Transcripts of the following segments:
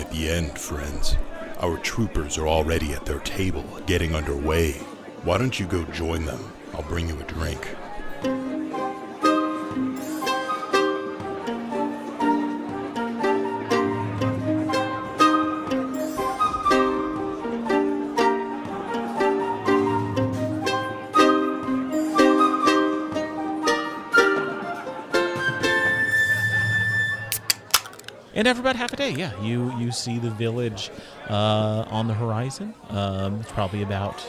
at the end, friends. Our troopers are already at their table, getting underway. Why don't you go join them? I'll bring you a drink. And after about half a day, you see the village on the horizon. It's probably about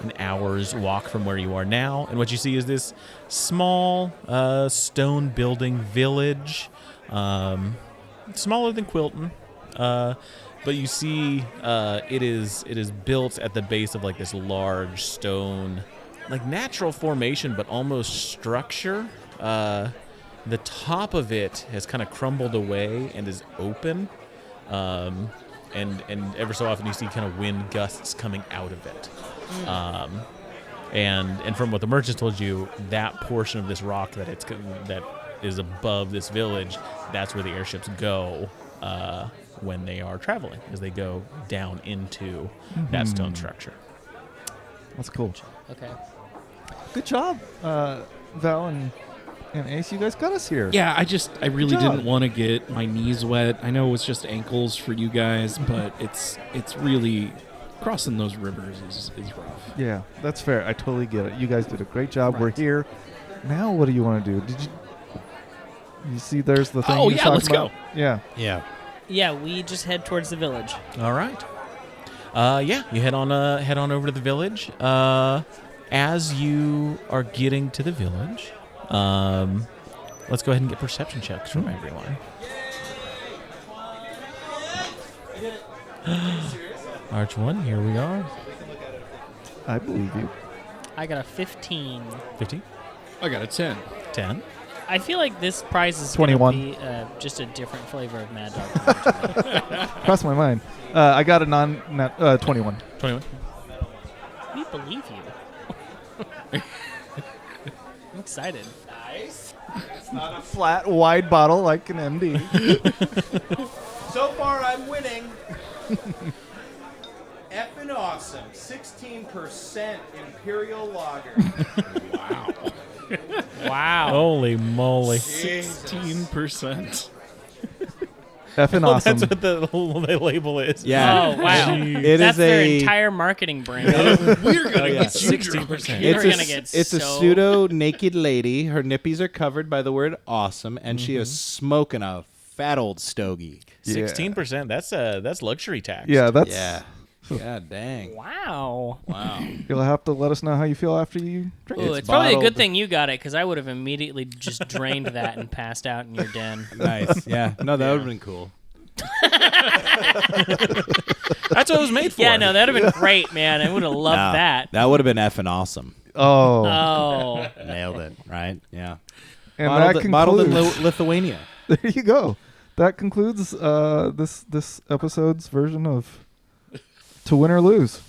an hour's walk from where you are now. And what you see is this small stone building village, smaller than Quilton. But you see it is built at the base of like this large stone, like natural formation, but almost structure. The top of it has kind of crumbled away and is open, and ever so often you see kind of wind gusts coming out of it. And from what the merchants told you, that portion of this rock that is above this village, that's where the airships go when they are traveling, as they go down into that stone structure. That's cool. Okay. Good job, Val and Ace. You guys got us here. Yeah, I really didn't want to get my knees wet. I know it's just ankles for you guys, but it's really crossing those rivers is rough. Yeah, that's fair. I totally get it. You guys did a great job. Right. We're here. Now what do you want to do? Did you see there's the thing? Oh, yeah, let's about? go. Yeah. Yeah, we just head towards the village. All right. You head on over to the village. As you are getting to the village, let's go ahead and get perception checks from everyone. Arch 1, here we are. I believe you. I got a 15. 15? I got a 10. 10? I feel like this prize is 21. going to be just a different flavor of Mad Dog. Crossed my mind. I got a 21. 21? We believe you. I'm excited. Nice. It's not a flat, wide bottle like an MD. So far, I'm winning. Effing awesome. 16% Imperial Lager. Wow. Wow. Holy moly. 16%. Effing awesome. That's what the label is. Yeah. Oh, wow. It That's is their a entire marketing brand. We're going to get 16%. You're going to get it's a pseudo naked lady. Her nippies are covered by the word awesome, and she is smoking a fat old stogie. 16%. That's luxury tax. Yeah, that's. Yeah. God dang. Wow. You'll have to let us know how you feel after you drink Ooh, it. it's probably a bottled. good thing you got it, because I would have immediately just drained that and passed out in your den. Nice. Yeah. No, that would have been cool. That's what it was made for. Yeah, no, that would have been great, man. I would have loved No, that. That would have been effing awesome. Oh. Oh. Nailed it. Right? Yeah. And Bottled that in concludes. Lithuania. There you go. That concludes this episode's version of To Win or Lose.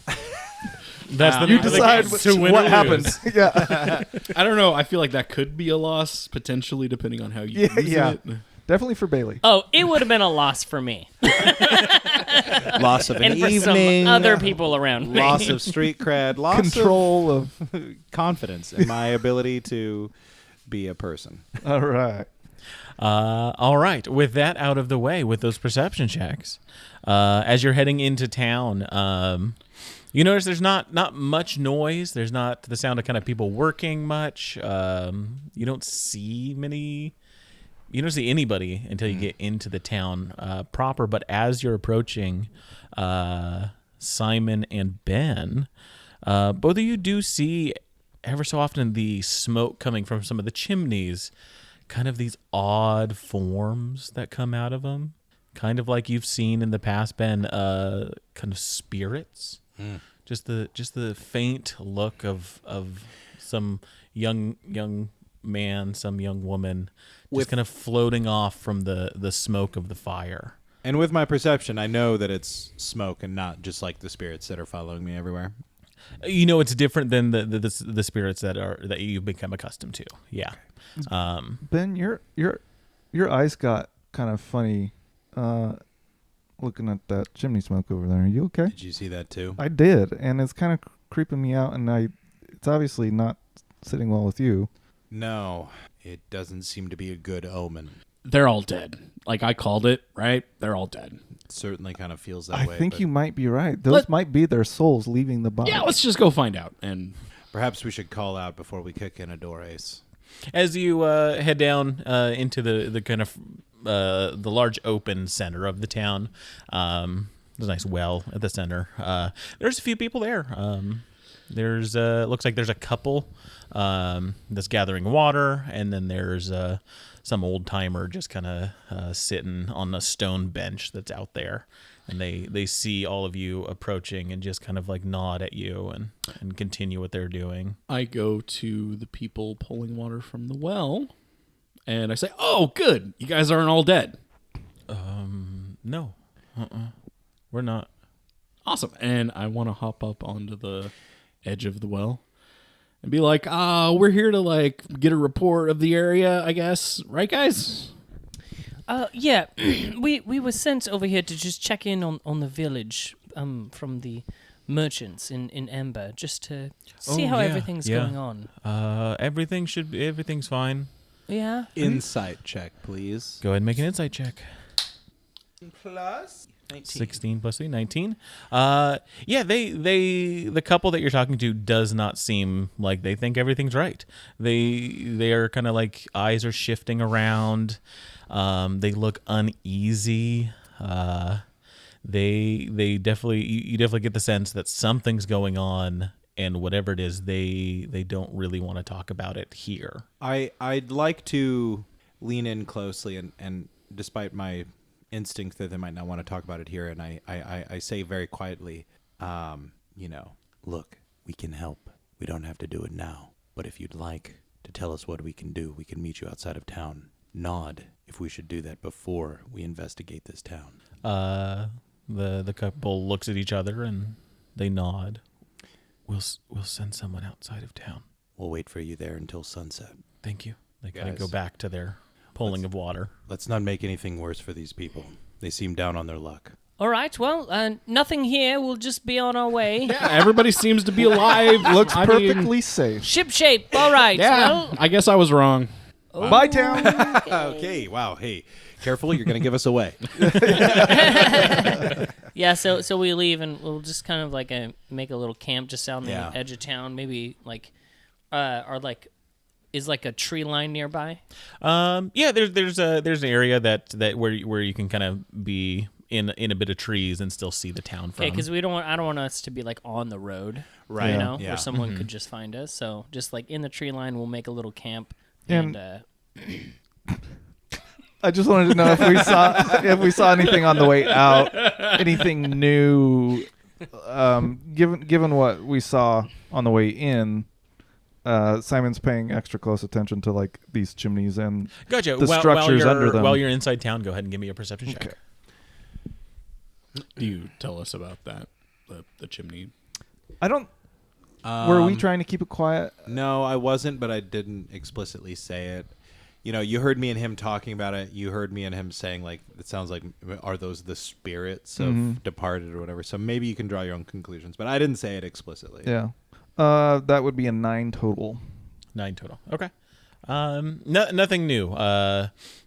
That's the You name of the decide game. To win what or happens. lose. Yeah. I don't know. I feel like that could be a loss, potentially, depending on how you use it. Definitely for Bailey. Oh, it would have been a loss for me. Loss of an And for evening. some other people around me. Loss of street cred. Loss Control of. of confidence in my ability to be a person. All right. All right. With that out of the way, with those perception checks, as you're heading into town, you notice there's not much noise. There's not the sound of kind of people working much. You don't see many. You don't see anybody until you get into the town proper. But as you're approaching Simon and Ben, both of you do see ever so often the smoke coming from some of the chimneys, kind of these odd forms that come out of them, kind of like you've seen in the past, Ben, kind of spirits. Just the faint look of some young man, some young woman, just kind of floating off from the smoke of the fire. And with my perception, I know that it's smoke and not just like the spirits that are following me everywhere. You know, it's different than the spirits that you've become accustomed to. Yeah. Ben, your eyes got kind of funny. looking at that chimney smoke over there. Are you okay? Did you see that too? I did, and it's kind of creeping me out, and it's obviously not sitting well with you. No, it doesn't seem to be a good omen. They're all dead. Like, I called it, right? They're all dead. It certainly kind of feels that I way. think but you might be right. Those might be their souls leaving the body. Yeah, let's just go find out. And perhaps we should call out before we kick in a door, Ace. As you head down into the kind of the large open center of the town, there's a nice well at the center. There's a few people there. There's looks like there's a couple that's gathering water, and then there's some old timer just kind of sitting on a stone bench that's out there. And they see all of you approaching and just kind of like nod at you and continue what they're doing. I go to the people pulling water from the well, and I say, "Oh, good. You guys aren't all dead." No. We're not. Awesome. And I want to hop up onto the edge of the well and be like, we're here to, like, get a report of the area, I guess. Right, guys? Yeah, we were sent over here to just check in on the village from the merchants in Ember, just to see how everything's going on. Everything's fine. Yeah. Insight check, please. Go ahead and make an insight check. Plus 19. 16 plus 3, 19. Yeah, the couple that you're talking to does not seem like they think everything's right. They are kind of like eyes are shifting around. They look uneasy. They definitely you definitely get the sense that something's going on, and whatever it is, they don't really want to talk about it here. I'd like to lean in closely and despite my instinct that they might not want to talk about it here, and I say very quietly, look, we can help. We don't have to do it now, but if you'd like to tell us what we can do, we can meet you outside of town. Nod if we should do that before we investigate this town. The couple looks at each other and they nod. We'll send someone outside of town. We'll wait for you there until sunset. Thank you. They kind of Guys. go back to their pulling of water. Let's not make anything worse for these people. They seem down on their luck. All right. Well, nothing here. We'll just be on our way. Yeah, everybody seems to be alive. Looks I mean, perfectly safe. Ship shape. All right. yeah, Well, I guess I was wrong. Bye, town. Okay, wow, hey, careful, you're going to give us away. yeah. So we leave and we'll just kind of like make a little camp just out on Yeah. the edge of town. Maybe like, is like a tree line nearby. Yeah, there's an area that where you can kind of be in a bit of trees and still see the town from. Okay, because I don't want us to be like on the road, Right, You know, yeah. where someone could just find us. So just like in the tree line, we'll make a little camp. And- And I just wanted to know if we saw anything on the way out, anything new. Given what we saw on the way in, Simon's paying extra close attention to like these chimneys and Gotcha. the structures under them. While you're inside town, go ahead and give me a perception check. Okay. Do you tell us about that, the chimney? I don't. Were we trying to keep it quiet? No, I wasn't, but I didn't explicitly say it. You know, you heard me and him talking about it. You heard me and him saying, like, it sounds like, are those the spirits of departed or whatever? So maybe you can draw your own conclusions, but I didn't say it explicitly. Yeah. That would be a 9 total. 9 total. Okay. Nothing new.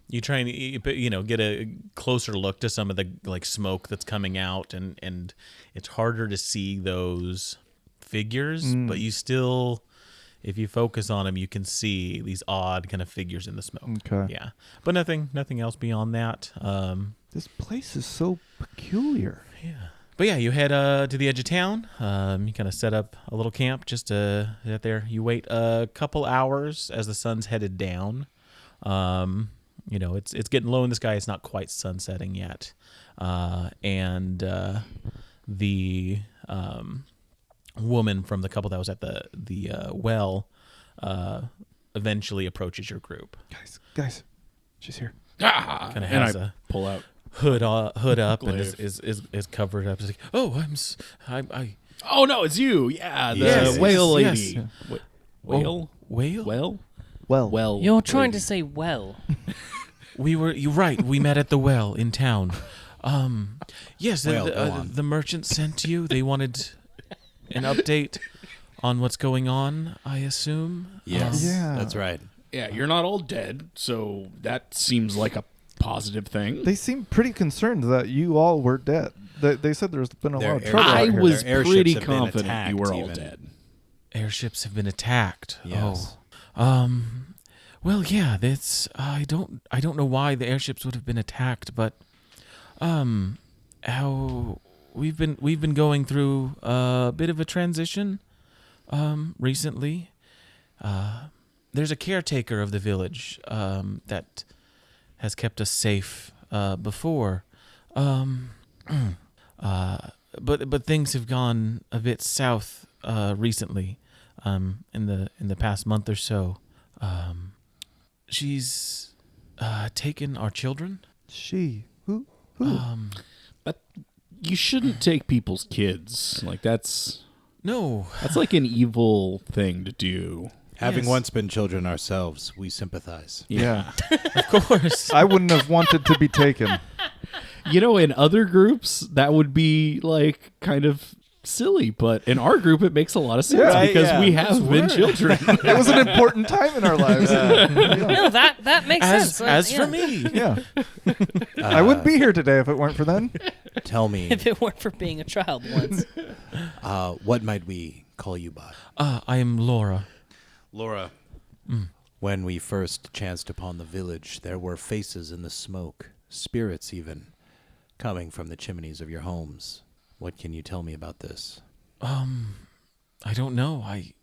You try and get a closer look to some of the like smoke that's coming out, and it's harder to see those figures, but you still, if you focus on them, you can see these odd kind of figures in the smoke. Okay. Yeah, but nothing else beyond that. This place is so peculiar. Yeah. But yeah, you head to the edge of town. You kind of set up a little camp just to sit there. You wait a couple hours as the sun's headed down. It's getting low in the sky. It's not quite sunsetting yet. And the woman from the couple that was at the well eventually approaches your group. Guys, she's here. Kind of And has I a pull out. hood up and Glaive. is covered up. It's like, oh, I Oh no, it's you. Yeah, the Yes, whale yes, lady. yes. Whale? whale. Well? Well, you're trying to say well. You're right. We met at the well in town. Yes, Well, go on. the merchant sent you. They wanted an update on what's going on, I assume. Yes, Yeah. that's right. Yeah, you're not all dead, so that seems like a positive thing. They seem pretty concerned that you all were dead. They said there's been a Their lot of air- trouble I out here. was Their airships pretty have been confident you attacked were all even. dead. Airships have been attacked. Yes. Oh. Well, yeah, that's I don't know why the airships would have been attacked, but how we've been going through a bit of a transition recently. There's a caretaker of the village that has kept us safe before. But things have gone a bit south recently. In the past month or so, she's taken our children. She who? But you shouldn't take people's kids. Like that's No, like an evil thing to do. Having Yes. once been children ourselves, we sympathize. Yeah. of course. I wouldn't have wanted to be taken. You know, in other groups that would be like kind of silly, but in our group it makes a lot of sense Yeah. because Yeah. we have been children. It was an important time in our lives. No, that makes sense. As Yeah. for me, Yeah. I wouldn't be here today if it weren't for them. Tell me, If it weren't for being a child once. what might we call you by? I am Laura. Laura, when we first chanced upon the village, there were faces in the smoke, spirits even, coming from the chimneys of your homes. What can you tell me about this? I don't know. I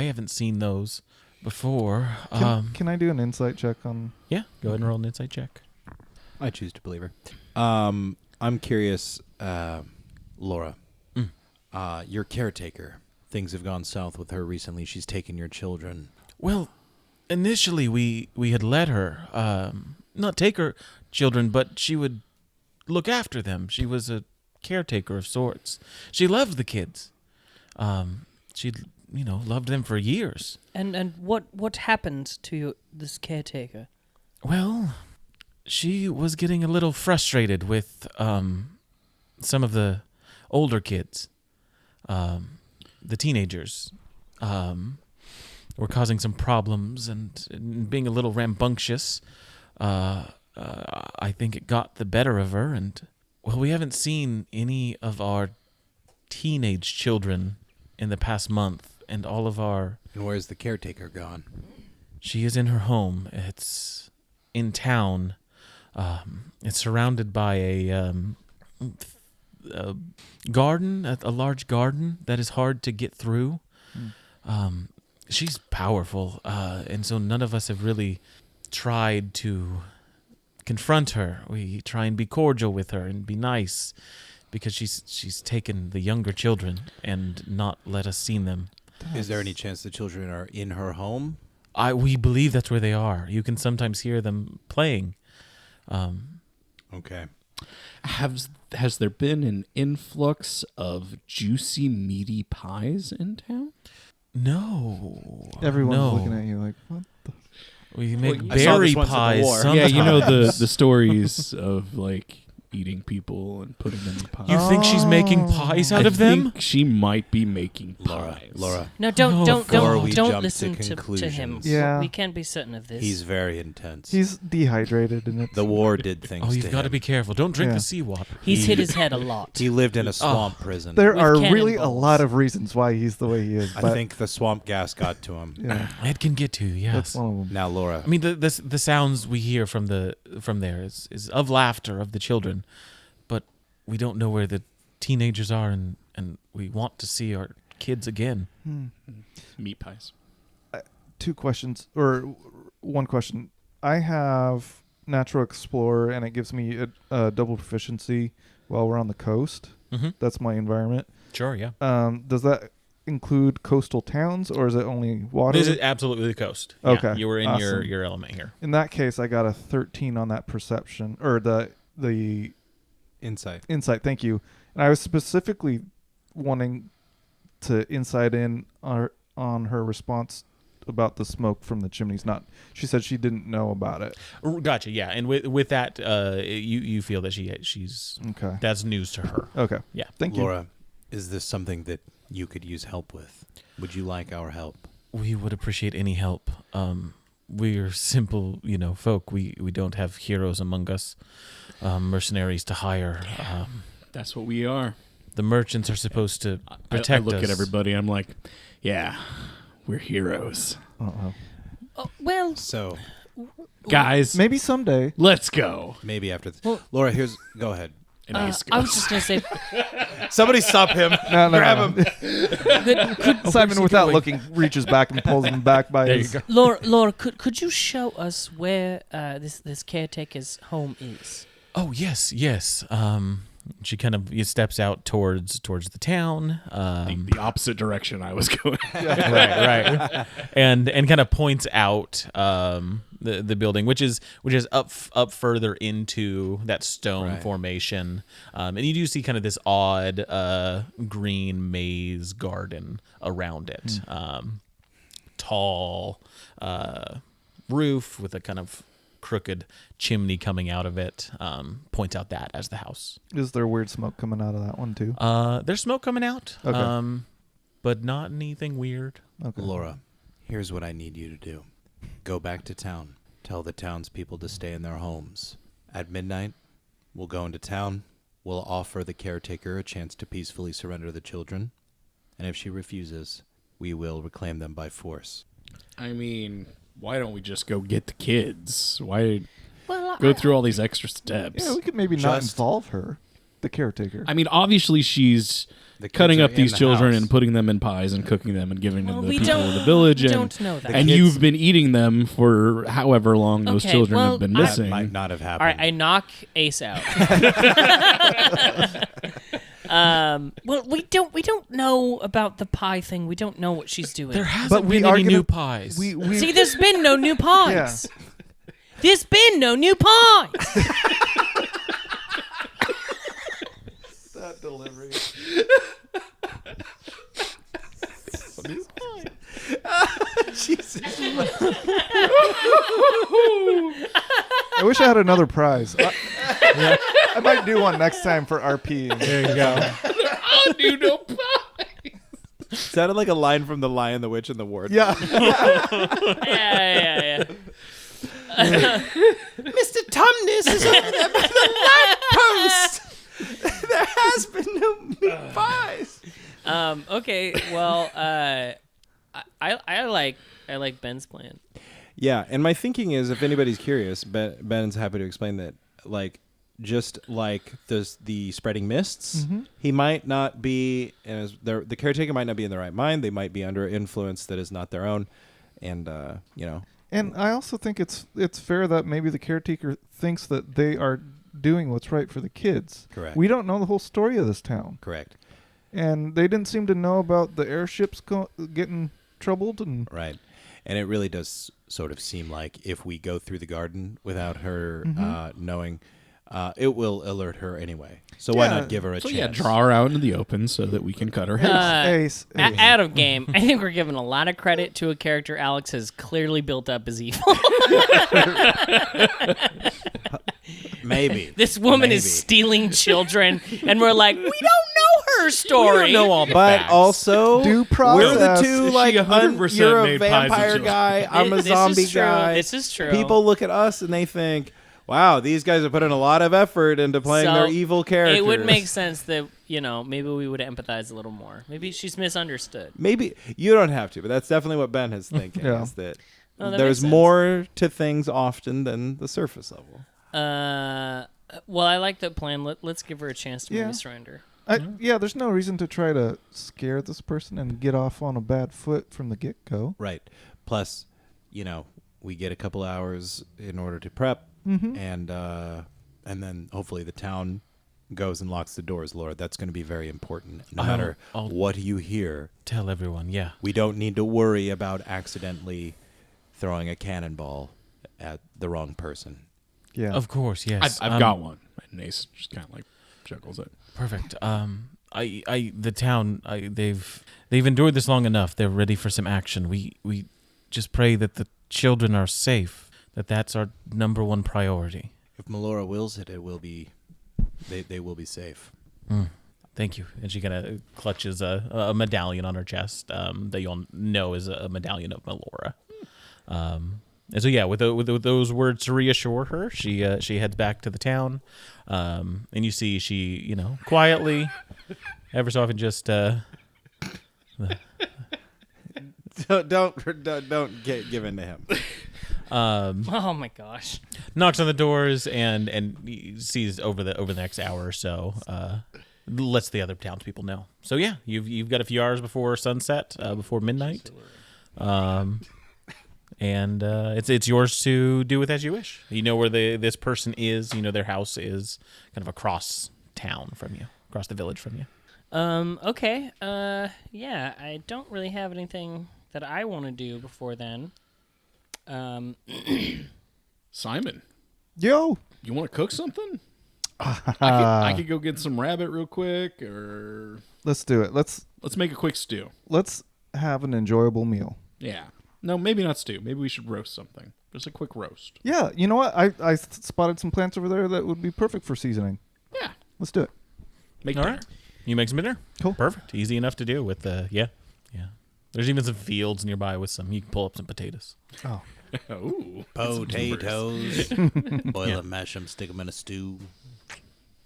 haven't seen those before. Can I do an insight check on? Yeah, go ahead and roll an insight check. I choose to believe her. I'm curious, Laura. Your caretaker. Things have gone south with her recently. She's taken your children. Well, initially we had let her not take her children, but she would look after them. She was a caretaker of sorts. She loved the kids. She loved them for years. And what happened to this caretaker? Well, she was getting a little frustrated with some of the older kids. The teenagers were causing some problems and being a little rambunctious. I think it got the better of her, and well, we haven't seen any of our teenage children in the past month, and all of our... And where's the caretaker gone? She is in her home. It's in town. It's surrounded by a garden, a large garden that is hard to get through. She's powerful, and so none of us have really tried to confront her. We try and be cordial with her and be nice, because she's taken the younger children and not let us see them. Is there any chance the children are in her home? We believe that's where they are. You can sometimes hear them playing. Okay. Has there been an influx of juicy, meaty pies in town? No. Everyone's no. looking at you like, what the? We make I saw berry this once in the pies. war. Sometimes. Yeah, you know the stories of like eating people and putting them in pies. You think she's making pies out of them? I think she might be making pies. Laura, No, don't Before we jump to listen to him. conclusions. Yeah. We can't be certain of this. he's very intense. He's dehydrated and it's The war did things Oh, to you've got to him. be careful. Don't drink Yeah. the seawater. He's hit his head a lot. He lived in a swamp prison. There With are really a cannonballs. lot of reasons why he's the way he is. I But think the swamp gas got to him. yeah, It can get to you, that's yes. one of them. Now, Laura, I mean, the sounds we hear from there is of laughter of the children, but we don't know where the teenagers are, and we want to see our kids again. Meat pies. Two questions, or one question. I have Natural Explorer, and it gives me a double proficiency while we're on the coast. Mm-hmm. That's my environment. Sure, yeah. Does that include coastal towns, or is it only water? This is absolutely the coast. Okay, Yeah, you were in awesome. your element here. In that case, I got a 13 on that perception, or the insight. insight. Thank you. And I was specifically wanting to insight in on her response about the smoke from the chimneys. Not, she said she didn't know about it. Gotcha. Yeah, and with that, you feel that she's Okay. that's news to her. Okay. Yeah. Thank you. Laura, is this something that you could use help with? Would you like our help? We would appreciate any help. We're simple, folk. We don't have heroes among us, mercenaries to hire. That's what we are. The merchants are supposed to I protect look us. at everybody. I'm like, yeah, we're heroes. Uh-oh. Oh, well, So Guys, Maybe someday. let's go. maybe after this. Well- Laura, go ahead. And Ace I goes. was just gonna say, Somebody stop him. No, Grab no. could Simon, without looking, reaches back and pulls him back by his. Laura, could you show us where this caretaker's home is? Oh yes. She kind of steps out towards the town. The opposite direction I was going. right. And kind of points out the building, which is up further into that stone Right. formation, and you do see kind of this odd green maze garden around it. Tall roof with a kind of crooked chimney coming out of it. Points out that as the house. Is there weird smoke coming out of that one too? There's smoke coming out, Okay. but not anything weird. Okay. Laura, here's what I need you to do. Go back to town. Tell the townspeople to stay in their homes. At midnight, we'll go into town. We'll offer the caretaker a chance to peacefully surrender the children. And if she refuses, we will reclaim them by force. I mean, why don't we just go get the kids? Why Well, go through all these extra steps? Yeah, we could maybe not Just- involve her, the caretaker. I mean, obviously she's The kids cutting are up these in the children house. and putting them in pies and cooking them and giving them Well, to we the people don't- of the village. we And, don't know that. and kids- you've been eating them for however long those Okay, children well, have been I- missing. That might not have All happened. right, I knock Ace out. Well, we don't know about the pie thing. We don't know what she's doing. There hasn't we been are any gonna- new pies. we See, there's been no new pies. There's been no new pies. that delivery. I wish I had another prize. I might do one next time for RP. There you go. Oh, dude, no pie. Sounded like a line from The Lion, the Witch, and the Ward. Yeah. Yeah. Mr. Tumnus is over there by the lamppost. There has been no meat pies. Okay. Well, I like Ben's plan. Yeah, and my thinking is, if anybody's curious, Ben's happy to explain that, just like the spreading mists, he might not be, the caretaker might not be in the right mind. They might be under influence that is not their own, and And I also think it's fair that maybe the caretaker thinks that they are doing what's right for the kids. Correct. We don't know the whole story of this town, correct, and they didn't seem to know about the airships getting troubled. And right, and it really does sort of seem like if we go through the garden without her knowing, it will alert her anyway. So why Yeah. not give her a So chance? yeah, draw her out into the open so that we can cut her head. Ace. Out of game, I think we're giving a lot of credit to a character Alex has clearly built up as evil. Maybe This woman Maybe. is stealing children, and we're like, we don't know her story. We don't know all the But facts. also, Due we're the process. two Is like she 100% you're a made pies of vampire children? guy. I'm a This is zombie true. guy. This is true. People look at us and they think, "Wow, these guys are putting a lot of effort into playing So, their evil characters." It would make sense that, maybe we would empathize a little more. Maybe she's misunderstood. Maybe you don't have to, but that's definitely what Ben is thinking. Yeah. Is that No, that there's makes sense. more to things often than the surface level. Well, I like that plan. Let's give her a chance to Yeah. maybe surrender. Yeah, there's no reason to try to scare this person and get off on a bad foot from the get-go. Right. Plus, we get a couple hours in order to prep, and then hopefully the town goes and locks the doors. Laura, that's going to be very important. No matter I'll what you hear, tell everyone. Yeah. we don't need to worry about accidentally throwing a cannonball at the wrong person. Yeah. Of course. Yes. I've got one. And Ace just kind of like chuckles it. Perfect. The town. They've endured this long enough. They're ready for some action. We just pray that the children are safe. That's our number one priority. If Melora wills it, it will be. They will be safe. Thank you. And she kind of clutches a medallion on her chest that you'll know is a medallion of Melora. And so yeah, with those words to reassure her, she heads back to the town, and you see she quietly, ever so often just Don't give in to him. Oh my gosh. knocks on the doors and sees over the next hour or so, lets the other townspeople know. So yeah, you've got a few hours before sunset, before midnight. And it's yours to do with as you wish. You know where this person is. You know their house is kind of across town from you, across the village from you. Okay. Yeah, I don't really have anything that I want to do before then. Simon, Yo. you want to cook something? I could go get some rabbit real quick, or Let's do it. Let's make a quick stew. have an enjoyable meal. Yeah. No, maybe not stew. Maybe we should roast something. Just a quick roast. Yeah, you know what? I spotted some plants over there that would be perfect for seasoning. Yeah. Let's do it. Make All dinner. right. You make some dinner. Cool. Perfect. Easy enough to do with yeah. There's even some fields nearby with some. You can pull up some potatoes. Oh. Ooh. Potatoes. Boil them, mash them, stick them in a stew.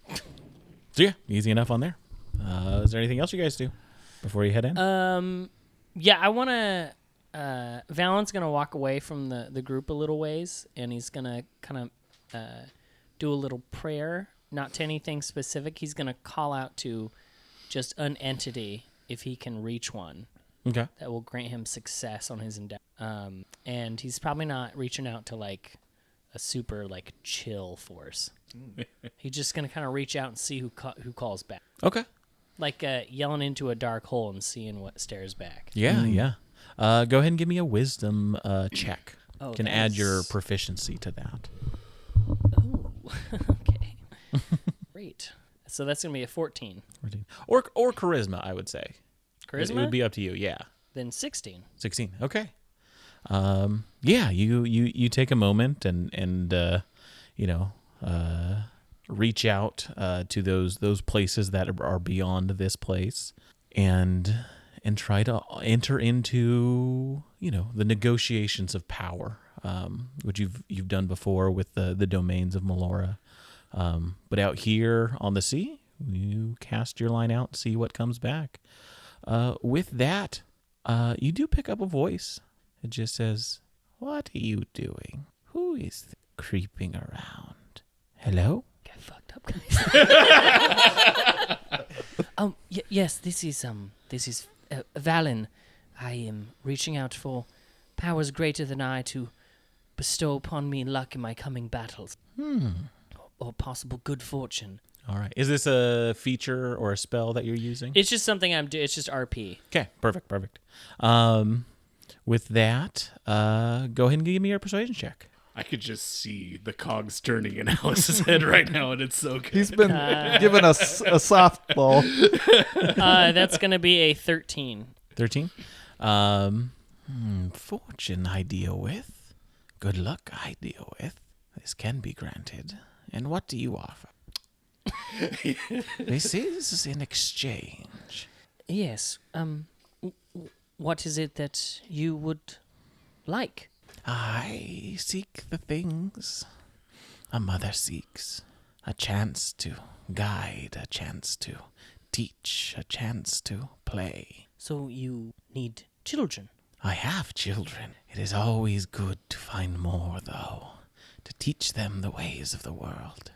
So yeah, easy enough on there. Is there anything else you guys do before you head in? Yeah, I want to. Valen's gonna walk away from the group a little ways, and he's gonna kind of do a little prayer, not to anything specific. He's gonna call out to just an entity if he can reach one Okay. that will grant him success on his endeavor. And he's probably not reaching out to like a super like chill force. He's just gonna kind of reach out and see who calls back, Okay. like yelling into a dark hole and seeing what stares back. Yeah, yeah. Go ahead and give me a wisdom check. Oh, You can add your that's- proficiency to that. Oh, okay. Great. So that's going to be a 14. Or charisma, I would say. Charisma? It would be up to you, yeah. Then 16. 16. Okay. Yeah, you take a moment and reach out to those places that are beyond this place and try to enter into the negotiations of power, which you've done before with the domains of Melora. But out here on the sea, you cast your line out, see what comes back. With that, you do pick up a voice. It just says, "What are you doing? Who is creeping around? Hello?" Get fucked up, guys. Yes, this is Valen. I am reaching out for powers greater than I to bestow upon me luck in my coming battles. Or possible good fortune. All right. Is this a feature or a spell that you're using? It's just something I'm doing. It's just RP. Okay, perfect. With that, go ahead and give me your persuasion check. I could just see the cogs turning in Alex's head right now, and it's so good. He's been giving us a softball. That's going to be a 13. 13. Fortune I deal with. Good luck I deal with. This can be granted. And what do you offer? This is in exchange. Yes. What is it that you would like? I seek the things a mother seeks. A chance to guide, a chance to teach, a chance to play. So you need children? I have children. It is always good to find more, though, to teach them the ways of the world.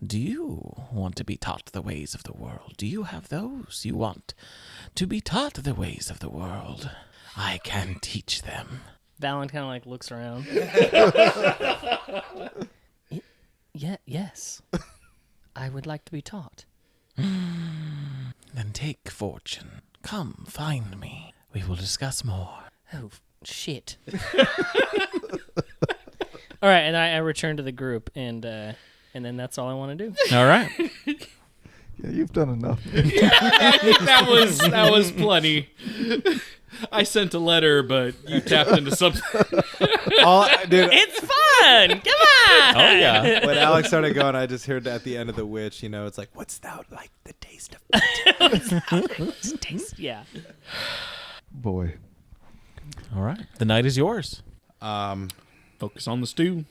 Do you want to be taught the ways of the world? Do you have those you want to be taught the ways of the world? I can teach them. Valen kind of like looks around. Yes. I would like to be taught. Then take fortune. Come, find me. We will discuss more. Oh, shit. All right, and I return to the group, and then that's all I want to do. All right. Yeah, you've done enough. that was plenty. I sent a letter, but you tapped into something. Dude, It's fun. Come on. Oh yeah. when Alex started going, I just heard at the end of The Witch, it's like, what's that like the taste of Taste. Yeah. Boy. All right. The night is yours. Focus on the stew.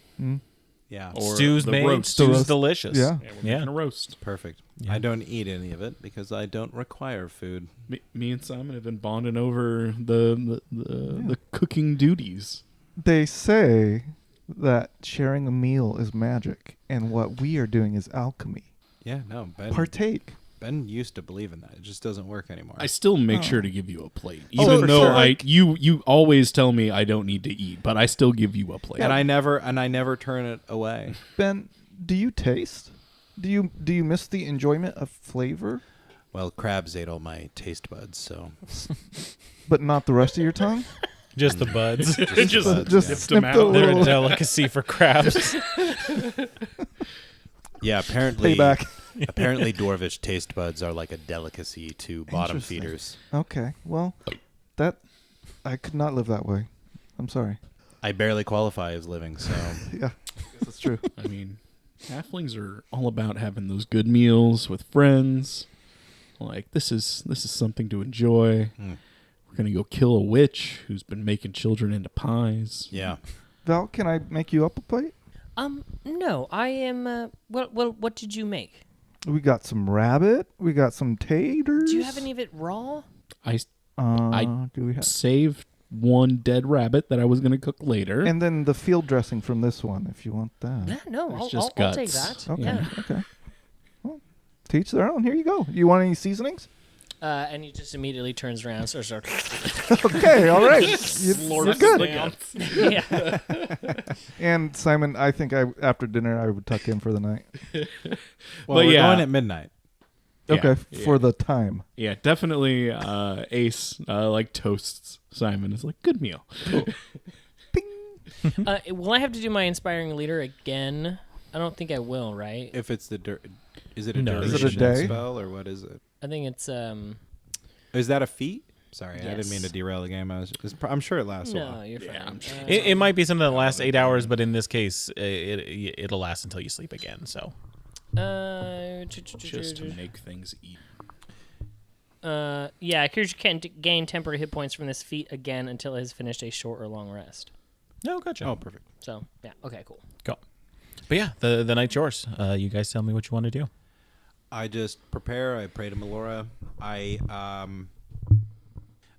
Yeah. Or Stew's the made. roast. Stew's roast. delicious. Yeah. Yeah, we're making a roast. Perfect. I don't eat any of it because I don't require food. Me and Simon have been bonding over the cooking duties. They say that sharing a meal is magic, and what we are doing is alchemy. Yeah, no, Partake. Ben used to believe in that. It just doesn't work anymore. I still make sure to give you a plate, Oh, even for though sure. you always tell me I don't need to eat, but I still give you a plate. and I never turn it away. Ben, do you taste? Do you miss the enjoyment of flavor, Well, crabs ate all my taste buds, so but not the rest of your tongue? Just the buds. just Just dipped them snip out. the They're a little delicacy for crabs. yeah. Apparently, payback. apparently, Dwarvish taste buds are like a delicacy to bottom Interesting. feeders. Okay, well, that I could not live that way. I'm sorry. I barely qualify as living, so Yeah, that's true. I mean, halflings are all about having those good meals with friends. Like this is something to enjoy. We're gonna go kill a witch who's been making children into pies. yeah. Val, can I make you up a plate? No, I am. What did you make? We got some rabbit. We got some taters. Do you have any of it raw? I Do we have? saved one dead rabbit that I was gonna cook later. And then the field dressing from this one, if you want that. Yeah, no, There's I'll just take guts. that. Okay. Yeah. Okay. Well, teach their own. Here you go. You want any seasonings? And he just immediately turns around and starts. Okay. All right. You're good. Yeah. And Simon, I think after dinner I would tuck in for the night. Well, But we're yeah. going at midnight. Yeah, Okay, yeah. for the time. Yeah, definitely. Ace like toasts Simon. It's like good meal. Will I have to do my inspiring leader again? I don't think I will. Right? If it's is it a No. Is it a duration day? spell or what is it? I think it's Is that a feat? Sorry, I didn't Yes. mean to derail the game. I'm sure it lasts a No, while. you're fine. I'm sure. It might be something that lasts 8 hours, but in this case, it'll last until you sleep again. So Just to make things eat. yeah, creature can gain temporary hit points from this feat again until it has finished a short or long rest. no, gotcha. Oh, perfect. So yeah, okay, cool. Go. But yeah, the night's yours. You guys tell me what you want to do. I just prepare. I pray to Melora.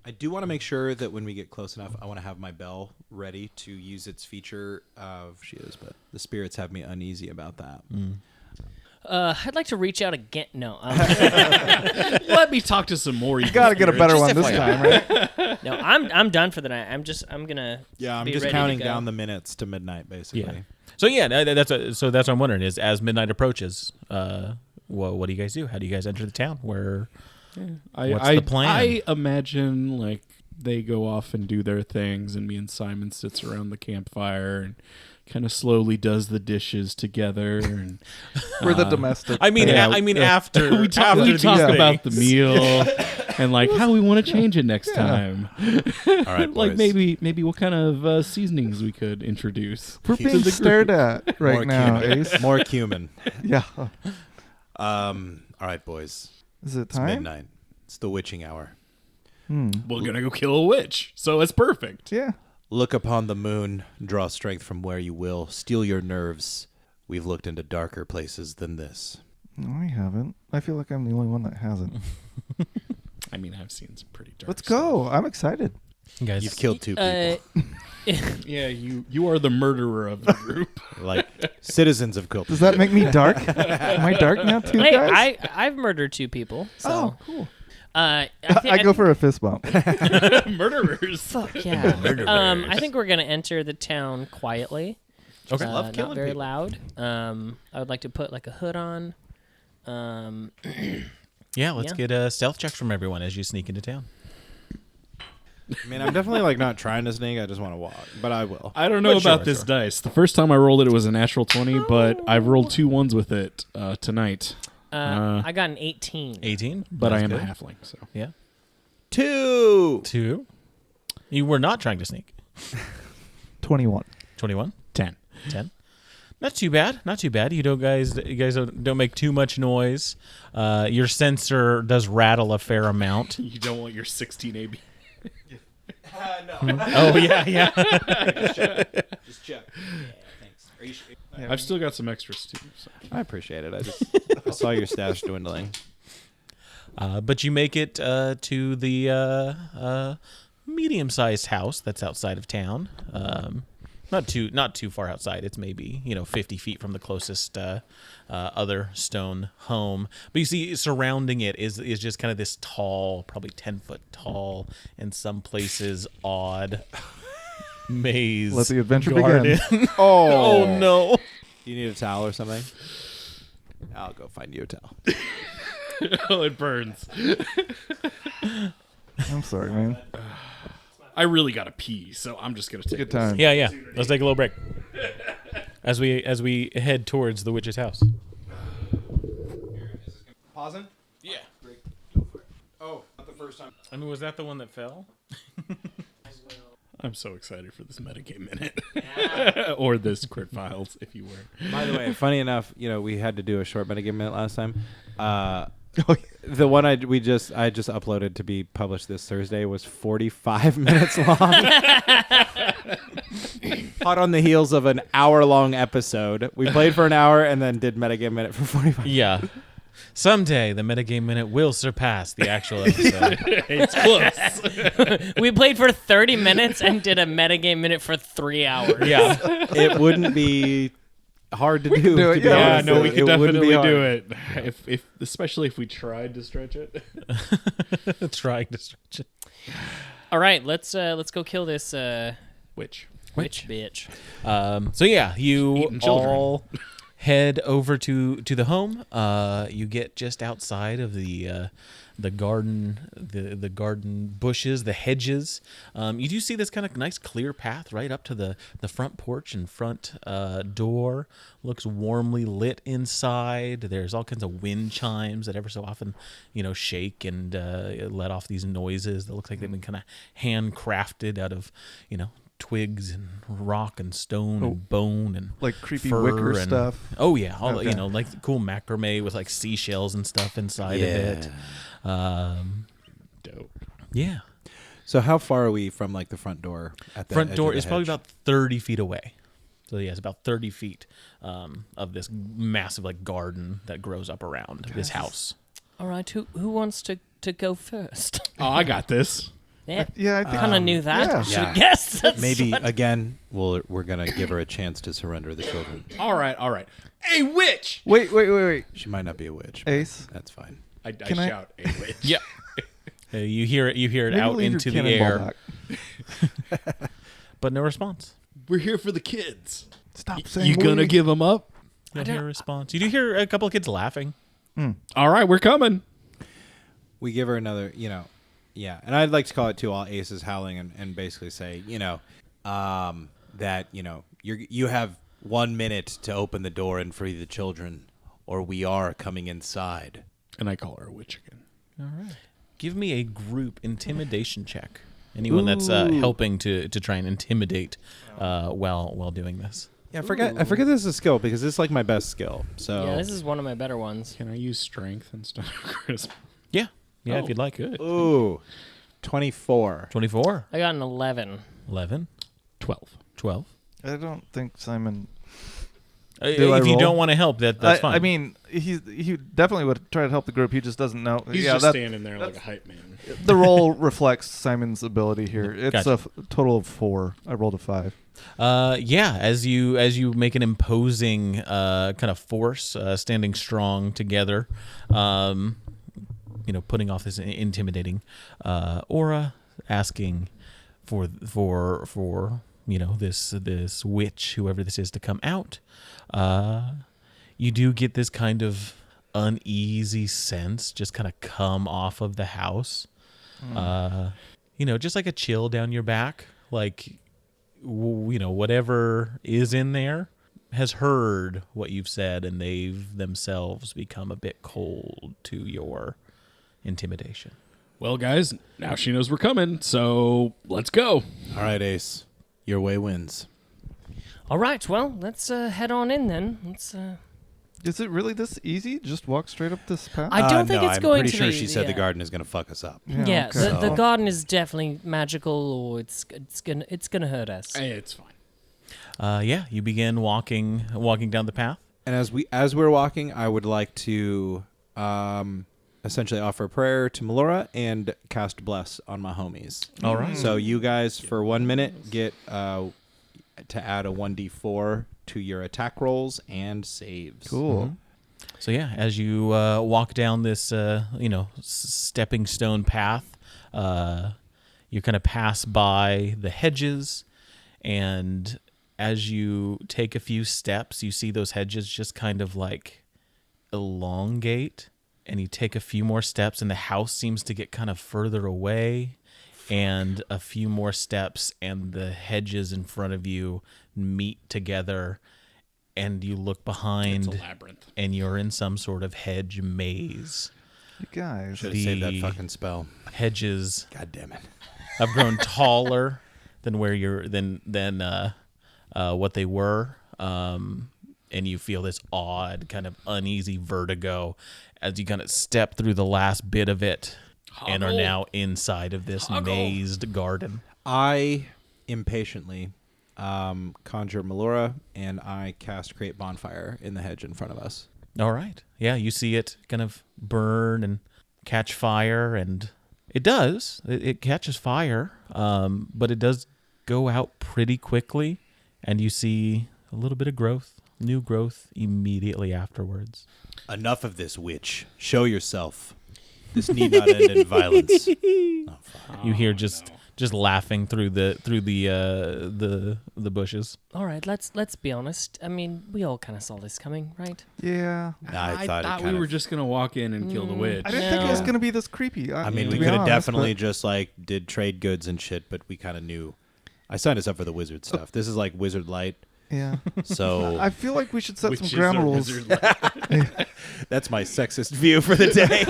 I do want to make sure that when we get close enough, I want to have my bell ready to use its feature of shields, but the spirits have me uneasy about that. I'd like to reach out again. No, Let me talk to some more. You got to get a better one this FYI. time, right? no, I'm done for the night. I'm gonna. Yeah, I'm be just ready to counting go. down the minutes to midnight, basically. Yeah. So yeah, that's what I'm wondering is as midnight approaches, what do you guys do? How do you guys enter the town? What's the plan? I imagine like they go off and do their things, and me and Simon sits around the campfire and kind of slowly does the dishes together. And We're the domestic. I mean, Yeah, after we talk after these about the things. meal and like how we want to change it next time. All right, Like boys. maybe what kind of seasonings we could introduce. We're being stared at right More now, cumin. Ace. More cumin. Yeah. All right, boys. Is it It's time? midnight. It's the witching hour. We're gonna go kill a witch, so it's perfect. Yeah. Look upon the moon, draw strength from where you will, steel your nerves. We've looked into darker places than this. No, I haven't. I feel like I'm the only one that hasn't. I mean, I've seen some pretty dark. Let's go. I'm excited. You guys, You've killed 2 people. Stuff. Yeah, you are the murderer of the group. Like, citizens have killed Does that make me dark? Am I dark now too, Hey, guys? I've murdered 2 people. So, Oh, cool. I I go for a fist bump. Murderers. Fuck yeah. I think we're gonna enter the town quietly. Okay. love Not killing very people. loud. I would like to put like a hood on. yeah, let's Yeah. get a stealth check from everyone as you sneak into town. I mean, I'm definitely like not trying to sneak. I just want to walk, but I will. I don't know But about sure, this sure. dice. The first time I rolled it, it was a natural 20, but I've rolled 2 ones with it tonight. I got an 18. 18, But I am good. a halfling, so Yeah, 2. 2. You were not trying to sneak. 21. 21? 10. 10. Not too bad. Not too bad. You guys don't make too much noise. Your sensor does rattle a fair amount. You don't want your 16 AB. No. Oh yeah. Just check. Thanks. Are you sure? I've still got some extras too. So. I appreciate it. I saw your stash dwindling. But you make it to the medium-sized house that's outside of town. Not too far outside. It's maybe 50 feet from the closest other stone home. But you see, surrounding it is just kind of this tall, probably 10-foot tall, in some places odd maze. Let the adventure garden. begin. Oh no! Do you need a towel or something? I'll go find you a towel. Oh, it burns. I'm sorry, man. I really got to pee, so I'm just going to take Good this. time. Yeah. Let's take a little break as we head towards the witch's house. Pausing? Yeah. Great. Go for it. Oh, not the first time. I mean, was that the one that fell? I'm so excited for this metagame minute. Or this Crit Files, if you were. By the way, funny enough, we had to do a short metagame minute last time. The one I just uploaded to be published this Thursday was 45 minutes long. Hot on the heels of an hour-long episode. We played for an hour and then did metagame minute for 45. Yeah. Someday the metagame minute will surpass the actual episode. It's close. We played for 30 minutes and did a metagame minute for 3 hours. Yeah. It wouldn't be hard to do. do it, to be yeah. Yeah, honest. no, we It could wouldn't be definitely hard. do it. If especially if we tried to stretch it. Trying to stretch it. All right, let's go kill this Which? witch bitch. So yeah, you Eating children. all head over to the home. You get just outside of the garden, the garden bushes, the hedges. You do see this kind of nice clear path right up to the front porch and front door. Looks warmly lit inside. There's all kinds of wind chimes that ever so often, shake and let off these noises that look like they've been kind of handcrafted out of, twigs and rock and stone and bone and Like creepy fur wicker and- stuff. Oh yeah, all Okay. like cool macrame with like seashells and stuff inside of it. Dope. Yeah. So how far are we from like the front door? At the Front edge door of the is probably hedge? about 30 feet away. So yeah, it's about 30 feet of this massive like garden that grows up around this house. All right, who wants to go first? Oh, I got this. Yeah, Yeah, I think kind of knew that. yeah. I should Yeah. guess. That's Maybe what- again we're gonna give her a chance to surrender the children. All right. Hey, witch! Wait. She might not be a witch. but Ace. That's fine. I Can I- shout, hey, witch. Yeah. You hear it Maybe out leave your into the cannonball air, back. but no response. We're here for the kids. Stop saying You gonna we. give them up? No hear a response. You do hear a couple of kids laughing. All right, we're coming. We give her another, yeah. And I'd like to call it too. All Ace is howling and basically say, that you have 1 minute to open the door and free the children, or we are coming inside. And I call her a witch again. All right. Give me a group intimidation check. Anyone that's helping to try and intimidate while doing this. Yeah, I forget this is a skill because it's like my best skill. So Yeah, this is one of my better ones. Can I use strength instead of charisma? Yeah. Yeah, if Oh, you'd like. Good. ooh, 24. 24, I got an 11. 11, 12. 12. I don't think Simon. If Do I you roll? don't want to help, that's fine. I mean, he definitely would try to help the group. He just doesn't know. He's yeah, just that, standing there like a hype man. the roll reflects Simon's ability here. It's Gotcha. a total of 4. I rolled a 5. yeah, as you make an imposing kind of force, standing strong together, putting off this intimidating aura, asking for this witch, whoever this is, to come out. You do get this kind of uneasy sense just kind of come off of the house. Just like a chill down your back, like whatever is in there has heard what you've said, and they've themselves become a bit cold to your intimidation. Well, guys, now she knows we're coming, so let's go. All right, Ace. Your way wins. All right, well, let's head on in then. Let's. Is it really this easy? Just walk straight up this path? I don't think no, it's I'm going pretty to sure be. she said the yeah. garden is going to fuck us up. Yeah, okay. the garden is definitely magical, or it's gonna hurt us. It's fine. You begin walking down the path. And as we're walking, I would like to essentially offer a prayer to Melora and cast bless on my homies. All right. So you guys, for 1 minute, get to add a 1d4 to your attack rolls and saves. Cool. So yeah, as you walk down this, stepping stone path, you kind of pass by the hedges, and as you take a few steps, you see those hedges just kind of like elongate, and you take a few more steps, and the house seems to get kind of further away, and a few more steps, and the hedges in front of you meet together. And you look behind, It's a labyrinth. and you're in some sort of hedge maze. You guys. Should have saved that The- fucking spell. Hedges God damn it. have grown taller than what they were, and you feel this odd, kind of uneasy vertigo as you kind of step through the last bit of it, and are Hoggle. now inside of this Hoggle. mazed garden. I impatiently conjure Melora, and I cast Create Bonfire in the hedge in front of us. All right, yeah, you see it kind of burn and catch fire, and it does. It catches fire, but it does go out pretty quickly, and you see a little bit of growth, new growth immediately afterwards. Enough of this, witch. Show yourself. This need not end in violence. You hear just laughing through the bushes. All right, let's be honest. I mean, we all kind of saw this coming, right? Yeah. I thought it we kind were of- just gonna walk in and kill the witch. I didn't think it was No. going to be this creepy. I mean, we to be could have honest, definitely but- just like did trade goods and shit, but we kind of knew. I signed us up for the wizard stuff. This is like Wizard Light, Yeah. so I feel like we should set some Witches ground are rules. wizard- that's my sexist view for the day.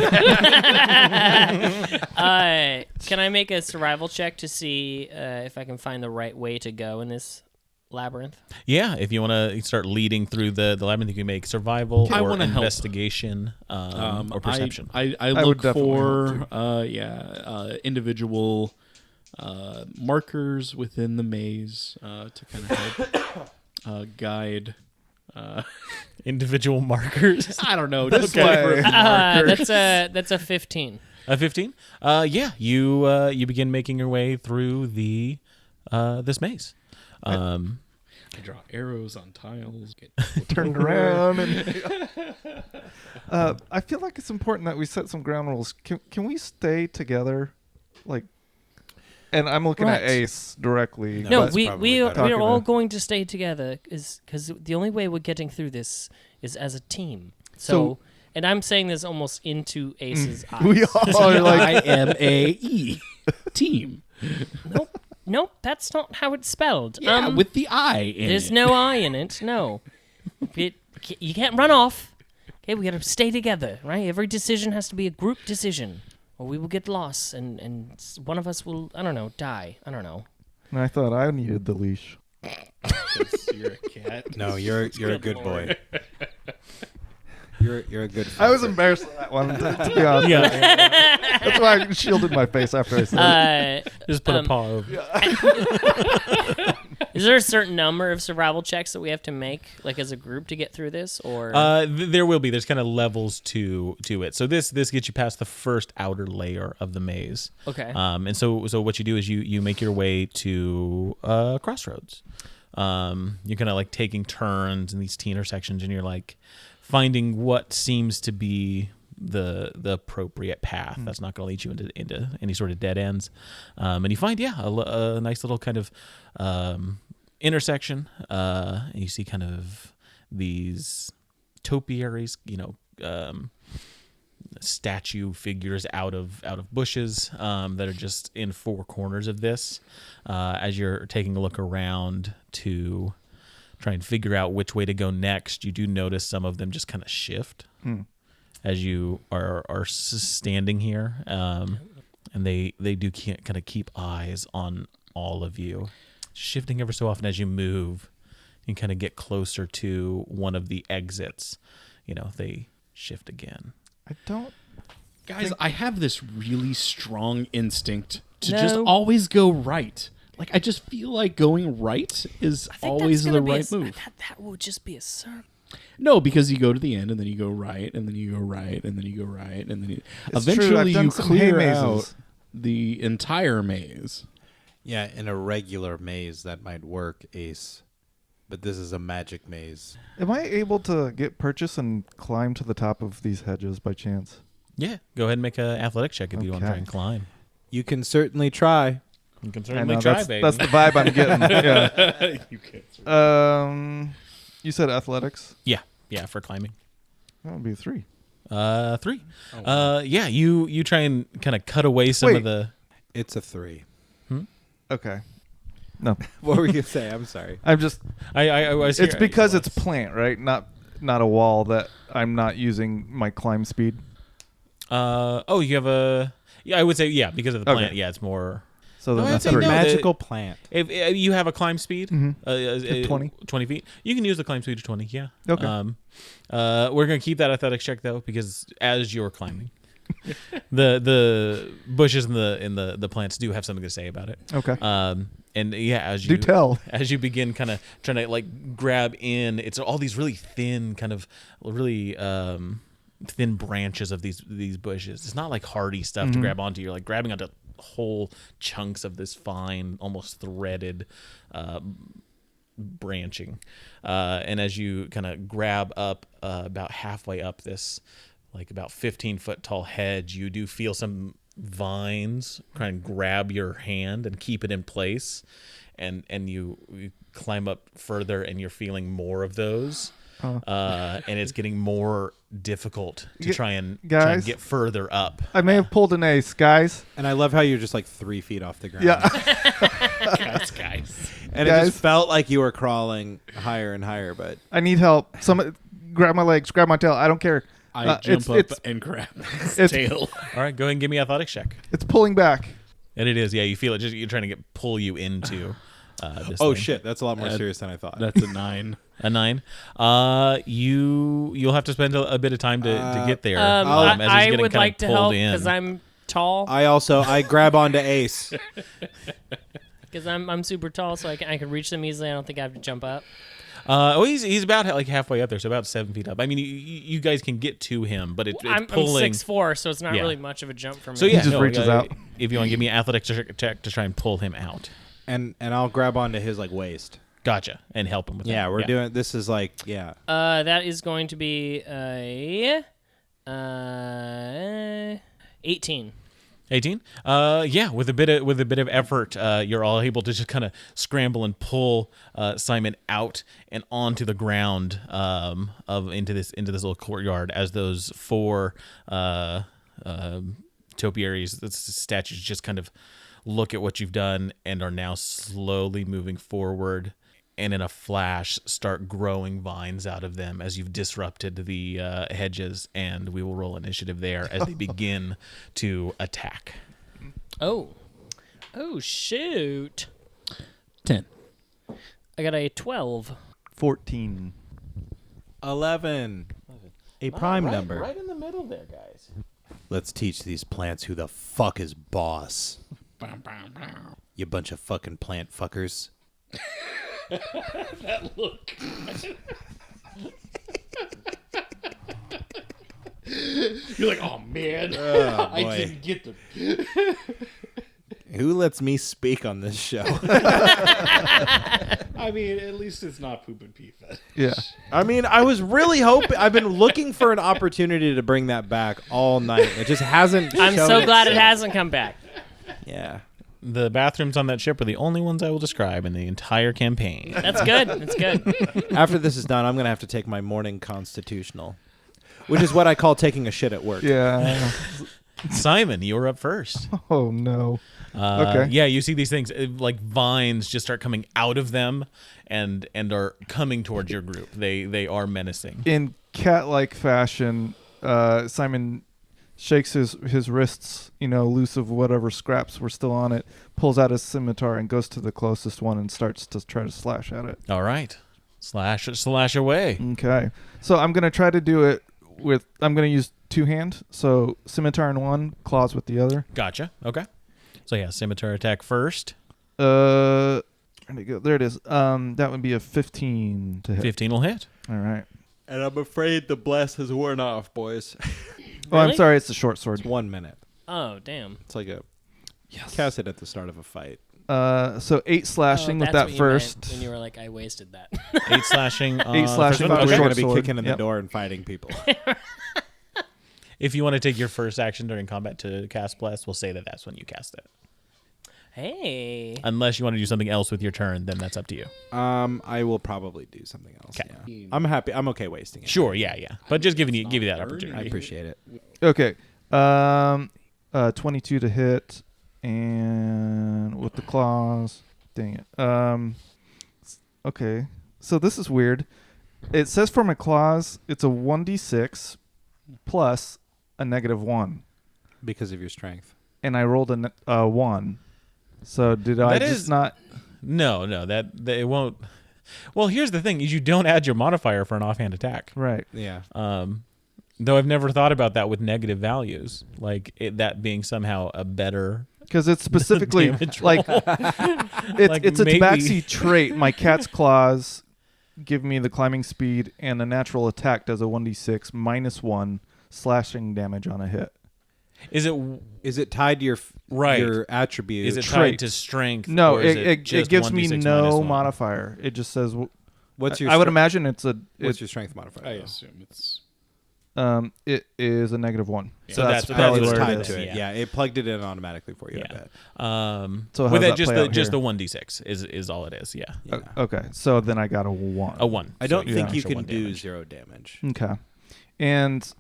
Can I make a survival check to see if I can find the right way to go in this labyrinth? Yeah, if you want to start leading through the labyrinth, you can make survival I or wanna help. investigation or perception. I would look definitely for individual markers within the maze to kind of help guide. Individual markers. I don't know. Just Okay. like markers. That's a 15. A 15. You begin making your way through this maze. I draw arrows on tiles. Turned around. And, I feel like it's important that we set some ground rules. Can we stay together? Like, and I'm looking at Right. Ace directly. No, No, that's we probably are better. we're all Talking to- going to stay together because the only way we're getting through this is as a team. So- So and I'm saying this almost into Ace's eyes. We are like, IMAE team. Nope, that's not how it's spelled. Yeah, with the I in There's it. no I in it. No, you can't run off. Okay, we got to stay together, right? Every decision has to be a group decision, or we will get lost, and one of us will, I don't know, die. I don't know. and I thought I needed the leash. You're a cat. No, you're a good boy. You're a good. I was father. embarrassed of that one, to be honest. Yeah, That's why I shielded my face after I said it. just put a paw over. Is there a certain number of survival checks that we have to make, like as a group, to get through this, or? There will be. There's kind of levels to it. So this gets you past the first outer layer of the maze. Okay. And so what you do is you make your way to crossroads. You're kind of like taking turns in these T intersections, and you're like finding what seems to be the appropriate path that's not going to lead you into any sort of dead ends. And you find a nice little kind of intersection, and you see kind of these topiaries, statue figures out of bushes that are just in four corners of this. As you're taking a look around to try and figure out which way to go next, you do notice some of them just kind of shift as you are standing here. and they do kind of keep eyes on all of you, shifting ever so often as you move. You kind of get closer to one of the exits. They shift again. I don't. Guys, I have this really strong instinct to No. just always go right. Like, I just feel like going right is I think always that's the gonna be right move. That will just be a circle. No, because you go to the end, and then you go right, and then you go right, and then you go right, and then you... It's true, Eventually I've done you some hay clear mazes. out the entire maze. Yeah, in a regular maze that might work, Ace. But this is a magic maze. Am I able to get purchase and climb to the top of these hedges by chance? Yeah, go ahead and make an athletic check if you want to try Okay. and climb. You can certainly try. You can I certainly know, try, that's, baby. that's the vibe I'm getting. Yeah. You can't. You said athletics. yeah, for climbing. That would be 3. 3. Yeah, you try and kind of cut away some Wait. of the. It's a 3. Okay. No, What were you going to say? I'm sorry. I'm just. I was. It's here- because it's plant, right? Not a wall that I'm not using my climb speed. Oh, you have a. Yeah, I would say because of the Okay. plant. Yeah, it's more. So then No, I'd that's say It's a no, 3. magical plant. If you have a climb speed, Mhm. 20. 20 feet, you can use the climb speed of 20. Yeah. Okay. We're gonna keep that athletics check though, because as you're climbing, the bushes and the plants do have something to say about it. Okay. And yeah, as you Do tell. as you begin kind of trying to like grab in, it's all these really thin kind of really thin branches of these bushes. It's not like hardy stuff to grab onto. You're like grabbing onto whole chunks of this fine, almost threaded branching. And as you kind of grab up about halfway up this like about 15-foot tall hedge, you do feel some vines kind of grab your hand and keep it in place, and you climb up further and you're feeling more of those. And it's getting more difficult to try and guys? get further up. I may have pulled an ace, guys. And I love how you're just like 3 feet off the ground. Yeah. Guys. And it Guys. just felt like you were crawling higher and higher, but I need help. Someone grab my legs, grab my tail. I don't care. I jump up and grab his it's- tail. All right, go ahead and give me an athletics check. It's pulling back. And it is, yeah. You feel it. Just you're trying to pull you into this. oh thing. shit, that's a lot more serious than I thought. That's a 9. A 9. You'll have to spend a bit of time to get there. as he's I getting would kinda like to pulled help in. because I'm tall. I grab onto Ace. Because I'm super tall, so I can reach them easily. I don't think I have to jump up. He's about like halfway up there, so about 7 feet up. I mean, you guys can get to him, but it's I'm pulling. 6'4", so it's not Yeah. really much of a jump for me. So yeah, just reaches out. If you want to give me an athletics check to try and pull him out. And I'll grab onto his like waist. Gotcha, and help him with Yeah, that. we're doing this is like That is going to be a 18. 18. Yeah, with a bit of effort, you're all able to just kind of scramble and pull Simon out and onto the ground into this little courtyard as those 4 topiaries, the statues, just kind of look at what you've done and are now slowly moving forward, and in a flash start growing vines out of them as you've disrupted the hedges, and we will roll initiative there as they begin to attack. Oh, shoot. 10. I got a 12. 14. 11. A prime number. Right in the middle there, guys. Let's teach these plants who the fuck is boss. You bunch of fucking plant fuckers. Look. You're like, oh man, I boy. didn't get the. Who lets me speak on this show? I mean, at least it's not poop and pee fetish. Yeah. I mean, I was really hoping. I've been looking for an opportunity to bring that back all night. It just hasn't. I'm shown so glad it itself. hasn't come back. Yeah. The bathrooms on that ship are the only ones I will describe in the entire campaign. That's good. That's good. After this is done, I'm gonna have to take my morning constitutional, which is what I call taking a shit at work. Yeah. Simon, you're up first. Oh no. Okay. Yeah, you see these things like vines just start coming out of them and are coming towards your group. They are menacing. In cat-like fashion, Simon shakes his wrists, loose of whatever scraps were still on it, pulls out his scimitar and goes to the closest one and starts to try to slash at it. All right. Slash away. Okay. So I'm going to try to do it I'm going to use two-hand. So scimitar in one, claws with the other. Gotcha. Okay. So yeah, scimitar attack first. Where'd it go? There it is. That would be a 15 to hit. 15 will hit. All right. And I'm afraid the bless has worn off, boys. Oh, I'm Really? sorry. It's a short sword. It's 1 minute. Oh, damn. It's like cast it at the start of a fight. So 8 slashing with that's that what you first. meant when you were like, I wasted that. 8 slashing. 8 slashing first one? with We're a going short to be sword. kicking in the Yep. door and fighting people. If you want to take your first action during combat to cast bless, we'll say that that's when you cast it. Hey. Unless you want to do something else with your turn, then that's up to you. I will probably do something else. 'Kay. Yeah. I'm happy. I'm okay wasting it. Sure, yeah. But just give you that I opportunity. appreciate it. Okay. 22 to hit, and with the claws. Dang it. Okay. So this is weird. It says for my claws, it's a 1d6 plus a -1, Because of your strength. and I rolled a 1. So did I That just is- not? No, that it won't. Well, here's the thing: is you don't add your modifier for an offhand attack. Right. Yeah. Though I've never thought about that with negative values, like that being somehow a better. Because it's specifically damage like roll. it's a maybe- tabaxi trait. My cat's claws give me the climbing speed, and a natural attack does a 1d6 -1 slashing damage on a hit. Is it Is it tied to your Right. your attribute? is it Trait. tied to strength? No, or is it just gives me 1d6 no -1? modifier. It just says. What's your? I would stre- imagine it's a. What's your strength modifier? I though? assume it's. It is a -1. So So that's probably what's where tied it is. to it. Yeah. Yeah, it plugged it in automatically for you. I Yeah. bet. So how with does that, that play out just here? the 1d6 is all it is. Yeah, Yeah. Okay, so then I got a 1. a 1. I don't So think an you extra can 1 do damage. 0 damage. Okay, and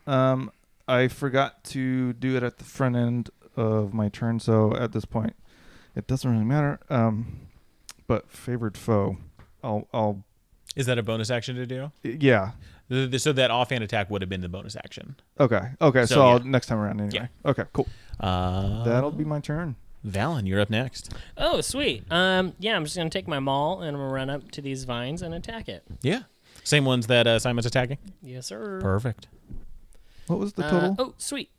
I forgot to do it at the front end of my turn, so at this point, it doesn't really matter. But favored foe, I'll Is that a bonus action to do? yeah. So that offhand attack would have been the bonus action. Okay, So, so I'll yeah. next time around anyway. Okay, cool. That'll be my turn. Valen, you're up next. Oh, sweet. Yeah, I'm just going to take my maul and I'm going to run up to these vines and attack it. Yeah, same ones that Simon's attacking. Yes, sir. Perfect. What was the total? Oh, sweet.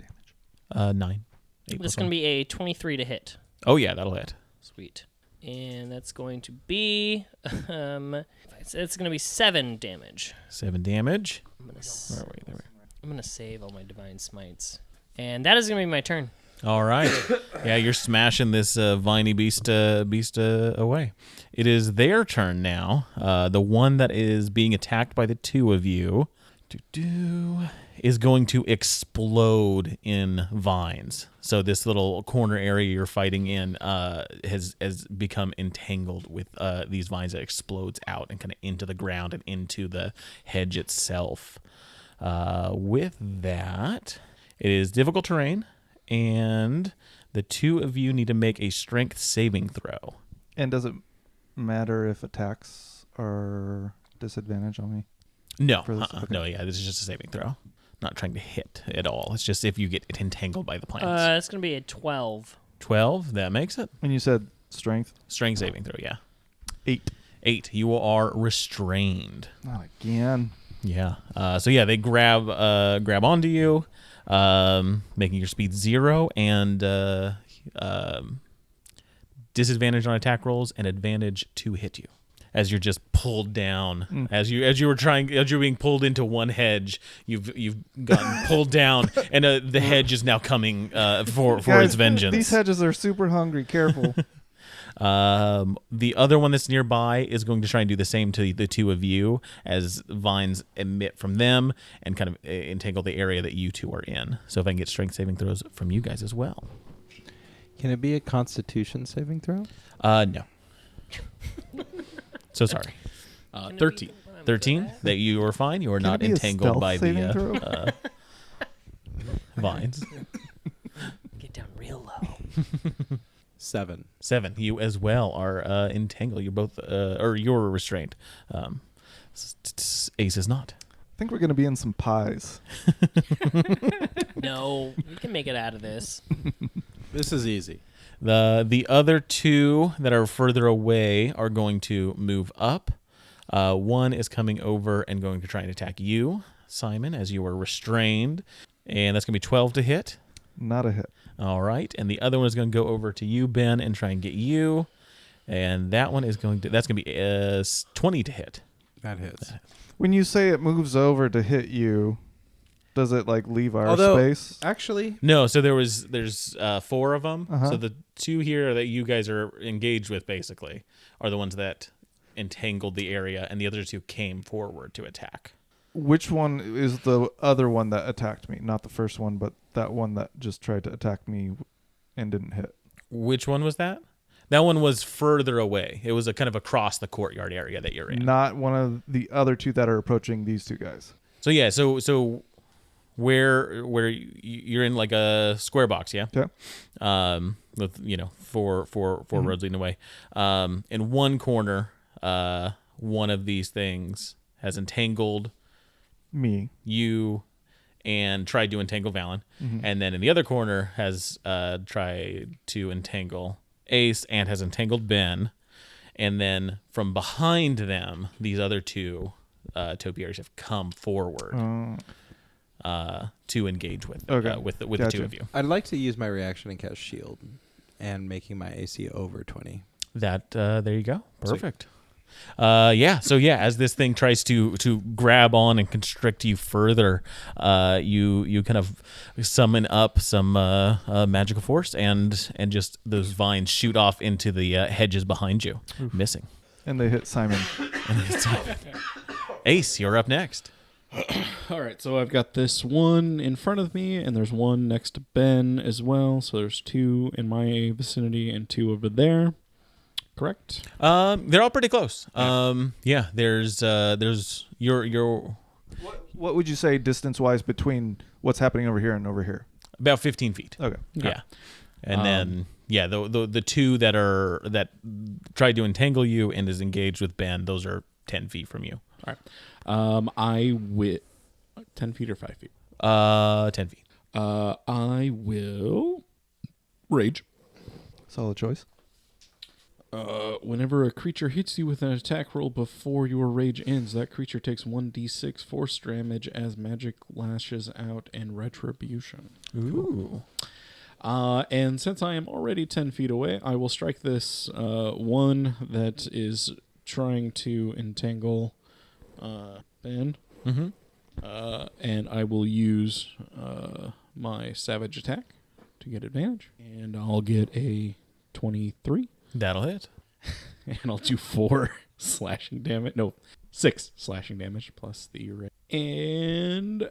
9. This is going to be a 23 to hit. Oh yeah, that'll hit. Sweet. And that's going to be it's going to be 7 damage. 7 damage. I'm going Where are we? There we I'm going to save all my divine smites. And that is going to be my turn. All right. Yeah, you're smashing this viney beast away. It is their turn now. The one that is being attacked by the two of you is going to explode in vines. So this little corner area you're fighting in has become entangled with these vines that explodes out and kind of into the ground and into the hedge itself. With that, it is difficult terrain, and the two of you need to make a strength saving throw. And does it matter if attacks are disadvantage on me? No, For this? Okay. no, yeah, this is just a saving throw. Not trying to hit at all. It's just if you get entangled by the plants. It's going to be a 12. 12, that makes it. And you said strength? Strength saving throw, yeah. 8. 8, you are restrained. Not again. Yeah. So yeah, they grab onto you, making your speed 0 and disadvantage on attack rolls and advantage to hit you. As you're just pulled down, as you were being pulled into one hedge, you've gotten pulled down, and the hedge is now coming for Guys, its vengeance. These hedges are super hungry. Careful. The other one that's nearby is going to try and do the same to the two of you, as vines emit from them and kind of entangle the area that you two are in. So if I can get strength saving throws from you guys as well. Can it be a Constitution saving throw? No. So sorry. 13. 13. That you are fine. You are Can not it be a entangled stealth by saving the throw? vines. Get down real low. 7. 7. You as well are entangled. You're both, or you're restrained. Ace is not. think we're going to be in some pies. No, we can make it out of this. This is easy. The other two that are further away are going to move up. One is coming over and going to try and attack you, Simon, as you are restrained. And that's going to be 12 to hit. Not a hit. All right. And the other one is going to go over to you, Ben, and try and get you. And that one is that's going to be 20 to hit. That hits. When you say it moves over to hit you, does it like leave our Although, space? actually, No, so there's 4 of them. Uh-huh. So the 2 here that you guys are engaged with basically are the ones that entangled the area, and the other 2 came forward to attack. Which one is the other one that attacked me? Not the first one, but that one that just tried to attack me and didn't hit. Which one was that? That one was further away. It was a kind of across the courtyard area that you're in. Not one of the other 2 that are approaching these 2 guys. So yeah, so where you're in like a square box, yeah. Okay. With four roads leading away. In one corner, one of these things has entangled Me. you and tried to entangle Valen, and then in the other corner has tried to entangle Ace and has entangled Ben, and then from behind them, these other 2 topiaries have come forward to engage with with the Gotcha. 2 of you. I'd like to use my reaction and cast shield, and making my AC over 20. That there you go, perfect. As this thing tries to grab on and constrict you further, you kind of summon up some magical force, and just those vines shoot off into the hedges behind you, missing. And they hit Simon. Ace, you're up next. All right, so I've got this one in front of me, and there's one next to Ben as well. So there's 2 in my vicinity and 2 over there. Correct? They're all pretty close. There's your What would you say distance-wise between what's happening over here and over here? about 15 feet. Okay. Yeah, and then the 2 that tried to entangle you and is engaged with Ben, those are 10 feet from you. All right. I will 10 feet or 5 feet. 10 feet. I will rage. Solid choice. Whenever a creature hits you with an attack roll before your rage ends, that creature takes 1d6 force damage as magic lashes out and retribution. Ooh. And since I am already 10 feet away, I will strike this one that is trying to entangle Ben. Mm-hmm. And I will use my savage attack to get advantage. And I'll get a 23. That'll hit. And I'll do 4 slashing damage. No, 6 slashing damage plus the array. And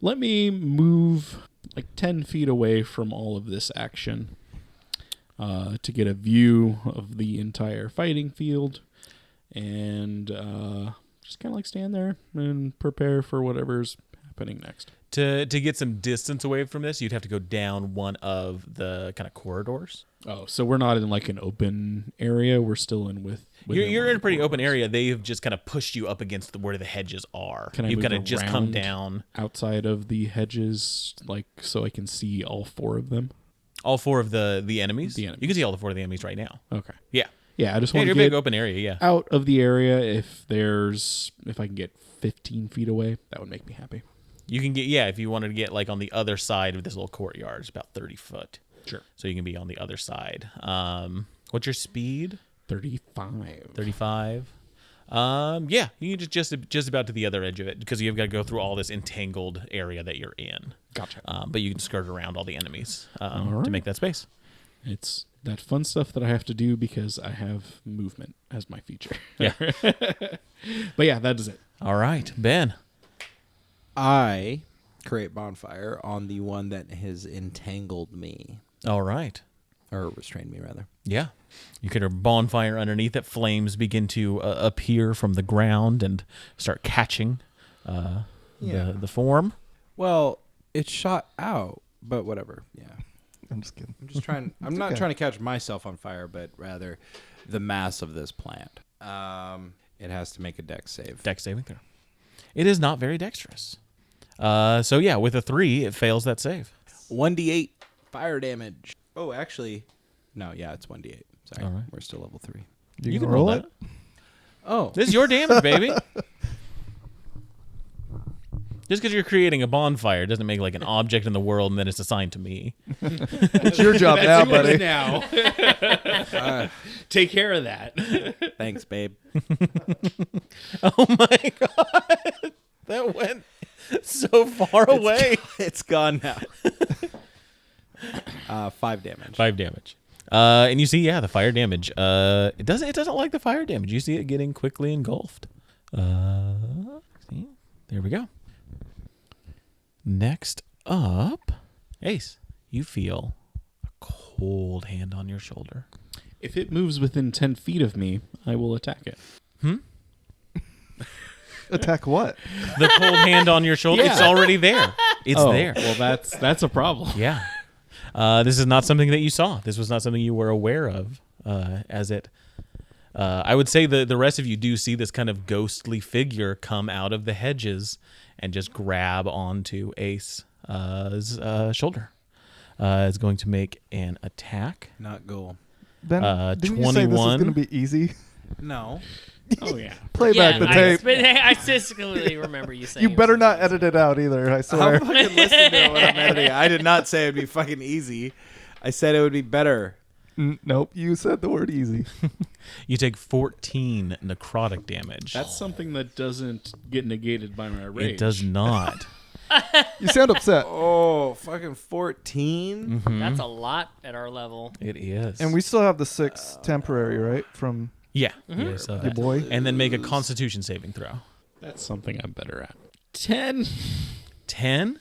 let me move like 10 feet away from all of this action to get a view of the entire fighting field. And just kind of like stand there and prepare for whatever's happening next. To get some distance away from this, you'd have to go down one of the kind of corridors. Oh, so we're not in like an open area. We're still in with. You're in a pretty open area. They've just kind of pushed you up against where the hedges are. Can I You've move kind of just come around down outside of the hedges, like so I can see all 4 of them? all 4 of the enemies. The enemies. You can see all the 4 of the enemies right now. Okay. Yeah. Yeah, I just Yeah, want you're to a get big open area. Yeah. out of the area. If I can get 15 feet away, that would make me happy. You can get if you wanted to get like on the other side of this little courtyard, it's about 30 foot. Sure. So you can be on the other side. What's your speed? 35. 35. You can just about to the other edge of it because you've got to go through all this entangled area that you're in. Gotcha. But you can skirt around all the enemies All to right. make that space. It's that fun stuff that I have to do because I have movement as my feature. Yeah. But yeah, that is it. All right, Ben. I create bonfire on the one that has entangled me, All right. or restrained me, rather. Yeah. You get a bonfire underneath it. Flames begin to appear from the ground and start catching the form. Well, it shot out, but whatever. Yeah. I'm just kidding. I'm just trying. I'm not trying to catch myself on fire, but rather the mass of this plant. It has to make a dex save. Dex saving throw. It is not very dexterous. So yeah, with a 3, it fails that save. 1d8 fire damage. Oh, actually, no. Yeah, it's 1d8. Sorry, All right. we're still level 3. You can can roll roll that. it. Oh, This is your damage, baby. Just because you're creating a bonfire doesn't make like an object in the world and then it's assigned to me. It's your job now, buddy. Now. Take care of that. thanks, babe. Oh my god, that went so far away. It's gone now. 5 damage. 5 damage. And you see, the fire damage. It doesn't like the fire damage. You see it getting quickly engulfed. See? There we go. Next up, Ace, you feel a cold hand on your shoulder. If it moves within 10 feet of me, I will attack it. Attack what? The cold hand on your shoulder, it's already there. It's there. Well, that's a problem. Yeah. This is not something that you saw. This was not something you were aware of as it... I would say the rest of you do see this kind of ghostly figure come out of the hedges and just grab onto Ace's shoulder. It's going to make an attack. Not goal. Ben, didn't you say this is 21. going to be easy? No. Oh, yeah. Play back the tape. I specifically remember you saying. You better not edit it out either, I swear. I'll fucking listen to it when I'm editing. I did not say it would be fucking easy. I said it would be better. Nope, you said the word easy. You take 14 necrotic damage. That's something that doesn't get negated by my rage. It does not. You sound upset. Oh, fucking 14? That's a lot at our level. It is. And we still have the 6 temporary, right? From Yeah. Yes, your boy. and then make a Constitution saving throw. That's something I'm better at. 10. 10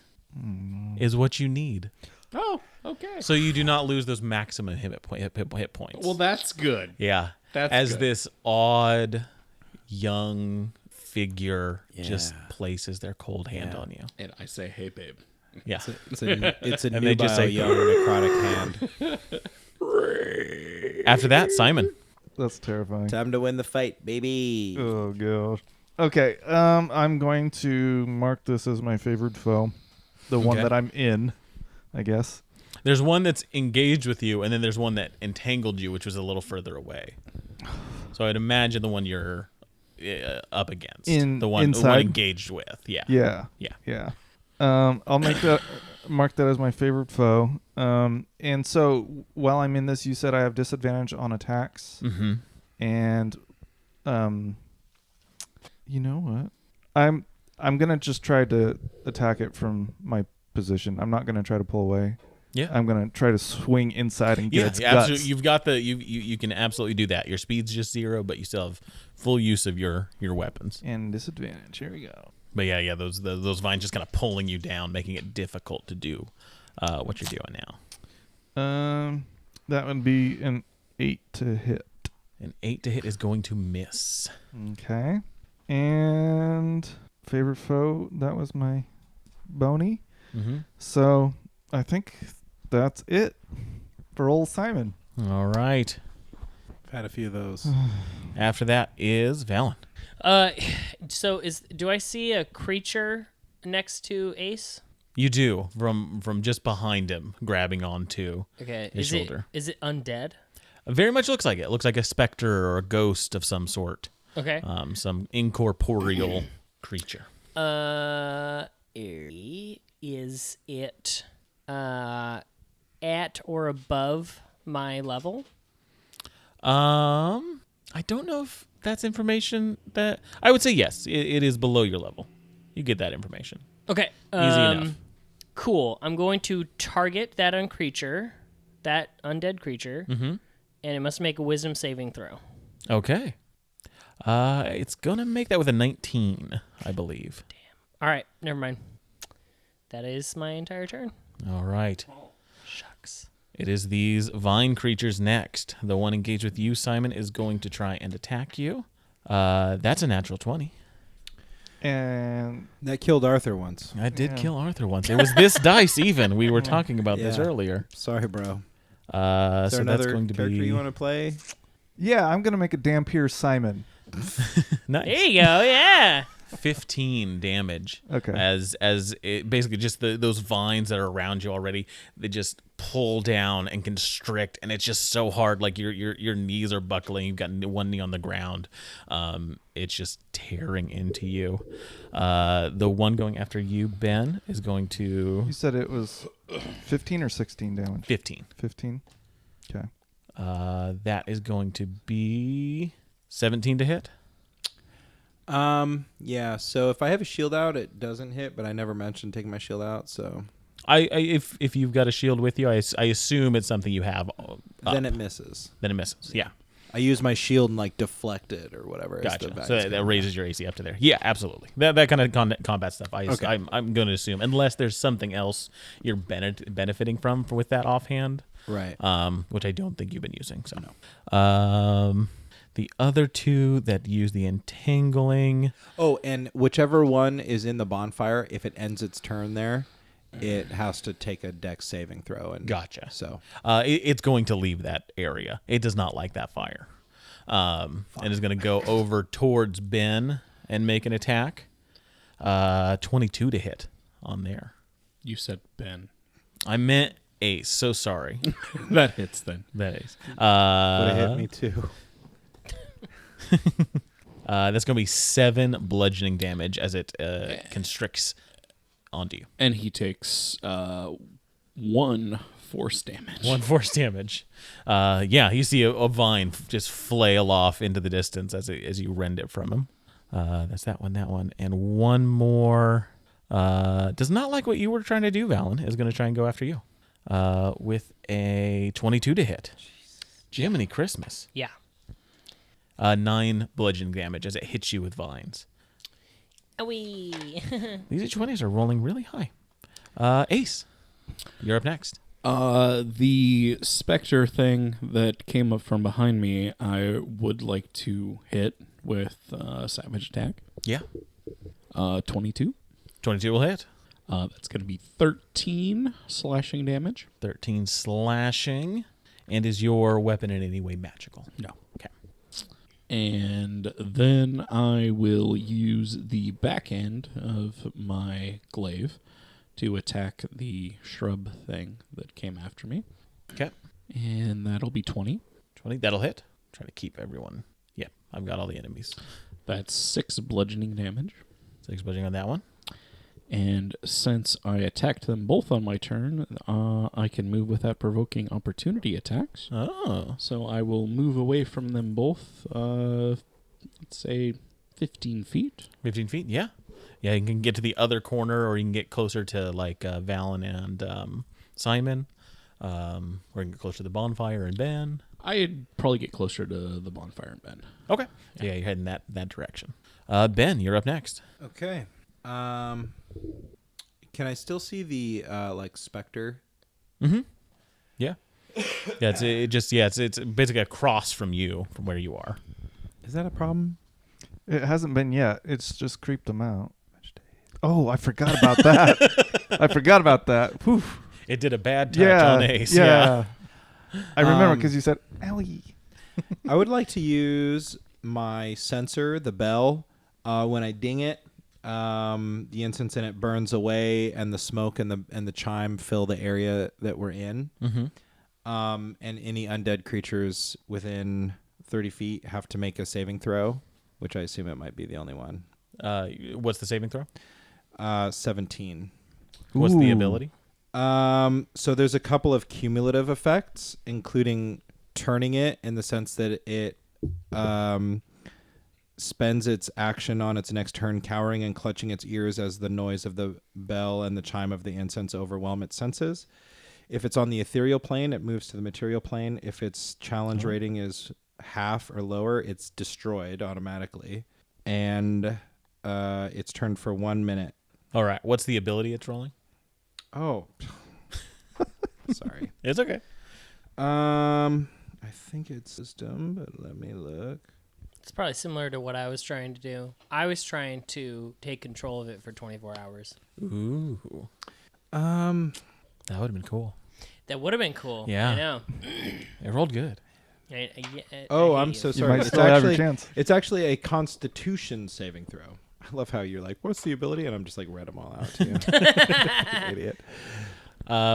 is what you need. Oh, okay. So you do not lose those maximum hit points. Well, that's good. yeah. That's As good. this odd young figure just Yeah. places their cold hand on you. And I say, hey, babe. Yeah. It's a And they just say, young necrotic hand. After that, Simon. That's terrifying. Time to win the fight, baby. Oh, God. Okay, I'm going to mark this as my favorite foe. The one Okay. that I'm in, I guess. There's one that's engaged with you, and then there's one that entangled you, which was a little further away. So I'd imagine the one you're up against. In- the one inside? engaged with. Yeah. Yeah. Yeah. Yeah. I'll make that mark that as my favorite foe. And so while I'm in this, you said I have disadvantage on attacks. Mm-hmm. And you know what? I'm gonna just try to attack it from my position. I'm not gonna try to pull away. Yeah. I'm gonna try to swing inside and get its guts. absolutely. You've got the you can absolutely do that. Your speed's just 0, but you still have full use of your weapons. And disadvantage. Here we go. But yeah, those vines just kind of pulling you down, making it difficult to do what you're doing now. That would be an 8 to hit. An 8 to hit is going to miss. Okay. And favorite foe, that was my Boney. Mm-hmm. So I think that's it for old Simon. All right. I've had a few of those. After that is Valen. So do I see a creature next to Ace? You do from just behind him, grabbing onto Okay. his shoulder. Is it undead? Very much looks like it. It looks like a specter or a ghost of some sort. Okay. Some incorporeal creature. Is it at or above my level? I don't know if that's information that I would say yes. It is below your level. You get that information. Okay. Easy enough. Cool. I'm going to target that undead creature, and it must make a wisdom saving throw. Okay. It's gonna make that with a 19, I believe. All right. Never mind. That is my entire turn. All right. Shucks. It is these vine creatures next. The one engaged with you, Simon, is going to try and attack you. That's a natural 20. And That killed Arthur once. I did kill Arthur once. It was this dice even. We were talking about this Yeah. earlier. Sorry, bro. So Is there that's another going to character be... you want to play? yeah, I'm going to make a Dampier Simon. Nice. There you go. Yeah. 15 damage. Okay. As it basically just those vines that are around you already, they just pull down and constrict, and it's just so hard. Like your knees are buckling. You've got one knee on the ground. It's just tearing into you. The one going after you, Ben, is going to You said it was 15 or 16 damage? 15. 15? Okay. That is going to be 17 to hit. Yeah, so if I have a shield out, it doesn't hit, but I never mentioned taking my shield out, so If you've got a shield with you, I assume it's something you have. then it misses. Then it misses. Yeah. I use my shield and like deflect it or whatever. as the Gotcha. vines So come that out. raises your AC up to there. Yeah, absolutely. That kind of combat stuff. Okay. I'm going to assume, unless there's something else you're benefiting from with that offhand, Right. which I don't think you've been using. So no. The other two that use the entangling. Oh, and whichever one is in the bonfire, if it ends its turn there, it has to take a dex saving throw. And Gotcha. So It's going to leave that area. It does not like that fire. And is going to go over towards Ben and make an attack. 22 to hit on there. You said Ben. I meant Ace. So sorry. That hits then. That is. would have hit me too. That's going to be 7 bludgeoning damage as it constricts onto you. And he takes 1 force damage. 1 force damage. Yeah, you see a vine just flail off into the distance as you rend it from him. That's that one. And one more does not like what you were trying to do, Valen, is going to try and go after you with a 22 to hit. Jiminy Christmas. Yeah. 9 bludgeoning damage as it hits you with vines. Wee. These D20s are rolling really high. Ace, you're up next. The specter thing that came up from behind me, I would like to hit with savage attack. Yeah. 22. 22 will hit. That's going to be 13 slashing damage. 13 slashing. And is your weapon in any way magical? No. Okay. And then I will use the back end of my glaive to attack the shrub thing that came after me. Okay. And that'll be 20. 20, that'll hit. Try to keep everyone. Yeah, I've got all the enemies. That's 6 bludgeoning damage. 6 bludgeoning on that one. And since I attacked them both on my turn, I can move without provoking opportunity attacks. Oh. So I will move away from them both, let's say 15 feet. 15 feet, yeah. Yeah, you can get to the other corner, or you can get closer to, like, Valen and Simon. Or you can get closer to the bonfire and Ben. I'd probably get closer to the bonfire and Ben. Okay. Yeah, you're heading that direction. Ben, you're up next. Okay. Can I still see the like specter? Mm-hmm. Yeah. Yeah, it's basically across from you, from where you are. Is that a problem? It hasn't been yet. It's just creeped them out. Oh, I forgot about that. Whew. It did a bad touch on Ace. Yeah. I remember because you said, owie. I would like to use my sensor, the bell. When I ding it, the incense in it burns away, and the smoke and the chime fill the area that we're in. Mm-hmm. And any undead creatures within 30 feet have to make a saving throw, which I assume it might be the only one. What's the saving throw? 17. What's the Ooh. ability? So there's a couple of cumulative effects, including turning it in the sense that it spends its action on its next turn cowering and clutching its ears as the noise of the bell and the chime of the incense overwhelm its senses. If it's on the ethereal plane, it moves to the material plane. If its challenge rating is half or lower, it's destroyed automatically. And it's turned for 1 minute. All right. What's the ability it's rolling? Oh. Sorry. It's okay. I think it's system, but let me look. It's probably similar to what I was trying to do. I was trying to take control of it for 24 hours. Ooh. Um, That would have been cool. That would have been cool. Yeah. I know. It rolled good. Oh, I'm so You sorry. might It's still have your actually- chance. It's actually a Constitution saving throw. I love how you're like, "What's the ability?" And I'm just like, read them all out to you. Idiot.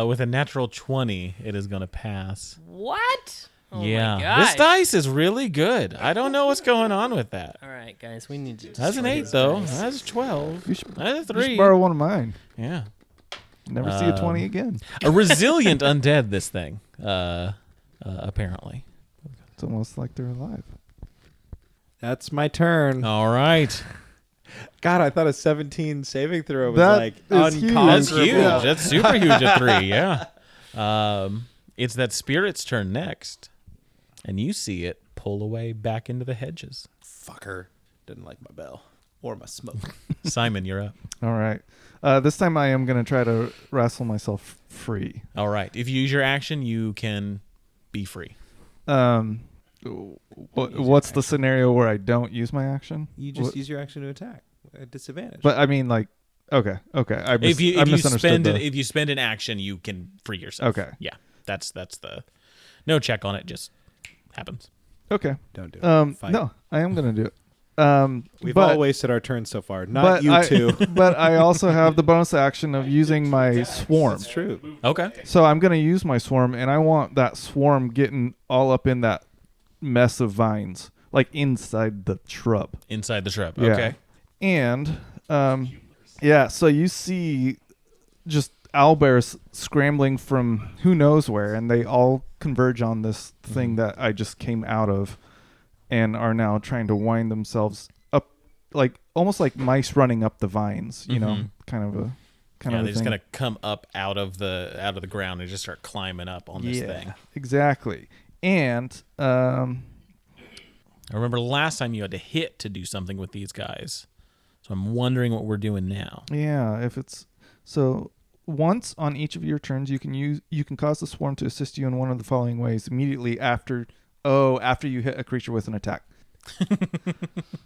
With a natural 20, it is going to pass. What? Oh yeah. my gosh. This dice is really good. I don't know what's going on with that. All right, guys, we need to. That's an destroy 8, these though. guys. That's 12. You should, That's a you 3. should borrow one of mine. Yeah. Never see a 20 again. A resilient undead, this thing, apparently. It's almost like they're alive. That's my turn. All right. God, I thought a 17 saving throw was That like is huge. That's unconquerable. huge. Yeah. That's super huge at 3, yeah. It's that spirit's turn next, and you see it pull away back into the hedges. Fucker. Didn't like my bell or my smoke. Simon, you're up. All right. This time I am going to try to wrestle myself free. All right. If you use your action, you can be free. What's the scenario where I don't use my action? You just use your action to attack at disadvantage. But I mean, like, okay. I If you misunderstood. if you spend an action, you can free yourself. Okay. Yeah. That's the no check on it. Just happens. Okay. Don't do it. Fight. No, I am going to do it. We've but, all wasted our turn so far. Not but you two. But I also have the bonus action of using my swarm. That's true. Okay. So I'm going to use my swarm, and I want that swarm getting all up in that mess of vines, like inside the shrub. Inside the shrub. Yeah. Okay. And so you see just owlbears scrambling from who knows where, and they all converge on this thing that I just came out of, and are now trying to wind themselves up, like almost like mice running up the vines. You know, kind of a Yeah, of they're a just thing. gonna come up out of the ground and just start climbing up on this thing. Exactly. And I remember last time you had to hit to do something with these guys, so I'm wondering what we're doing now. yeah, if it's so. Once on each of your turns, you can cause the swarm to assist you in one of the following ways immediately after you hit a creature with an attack.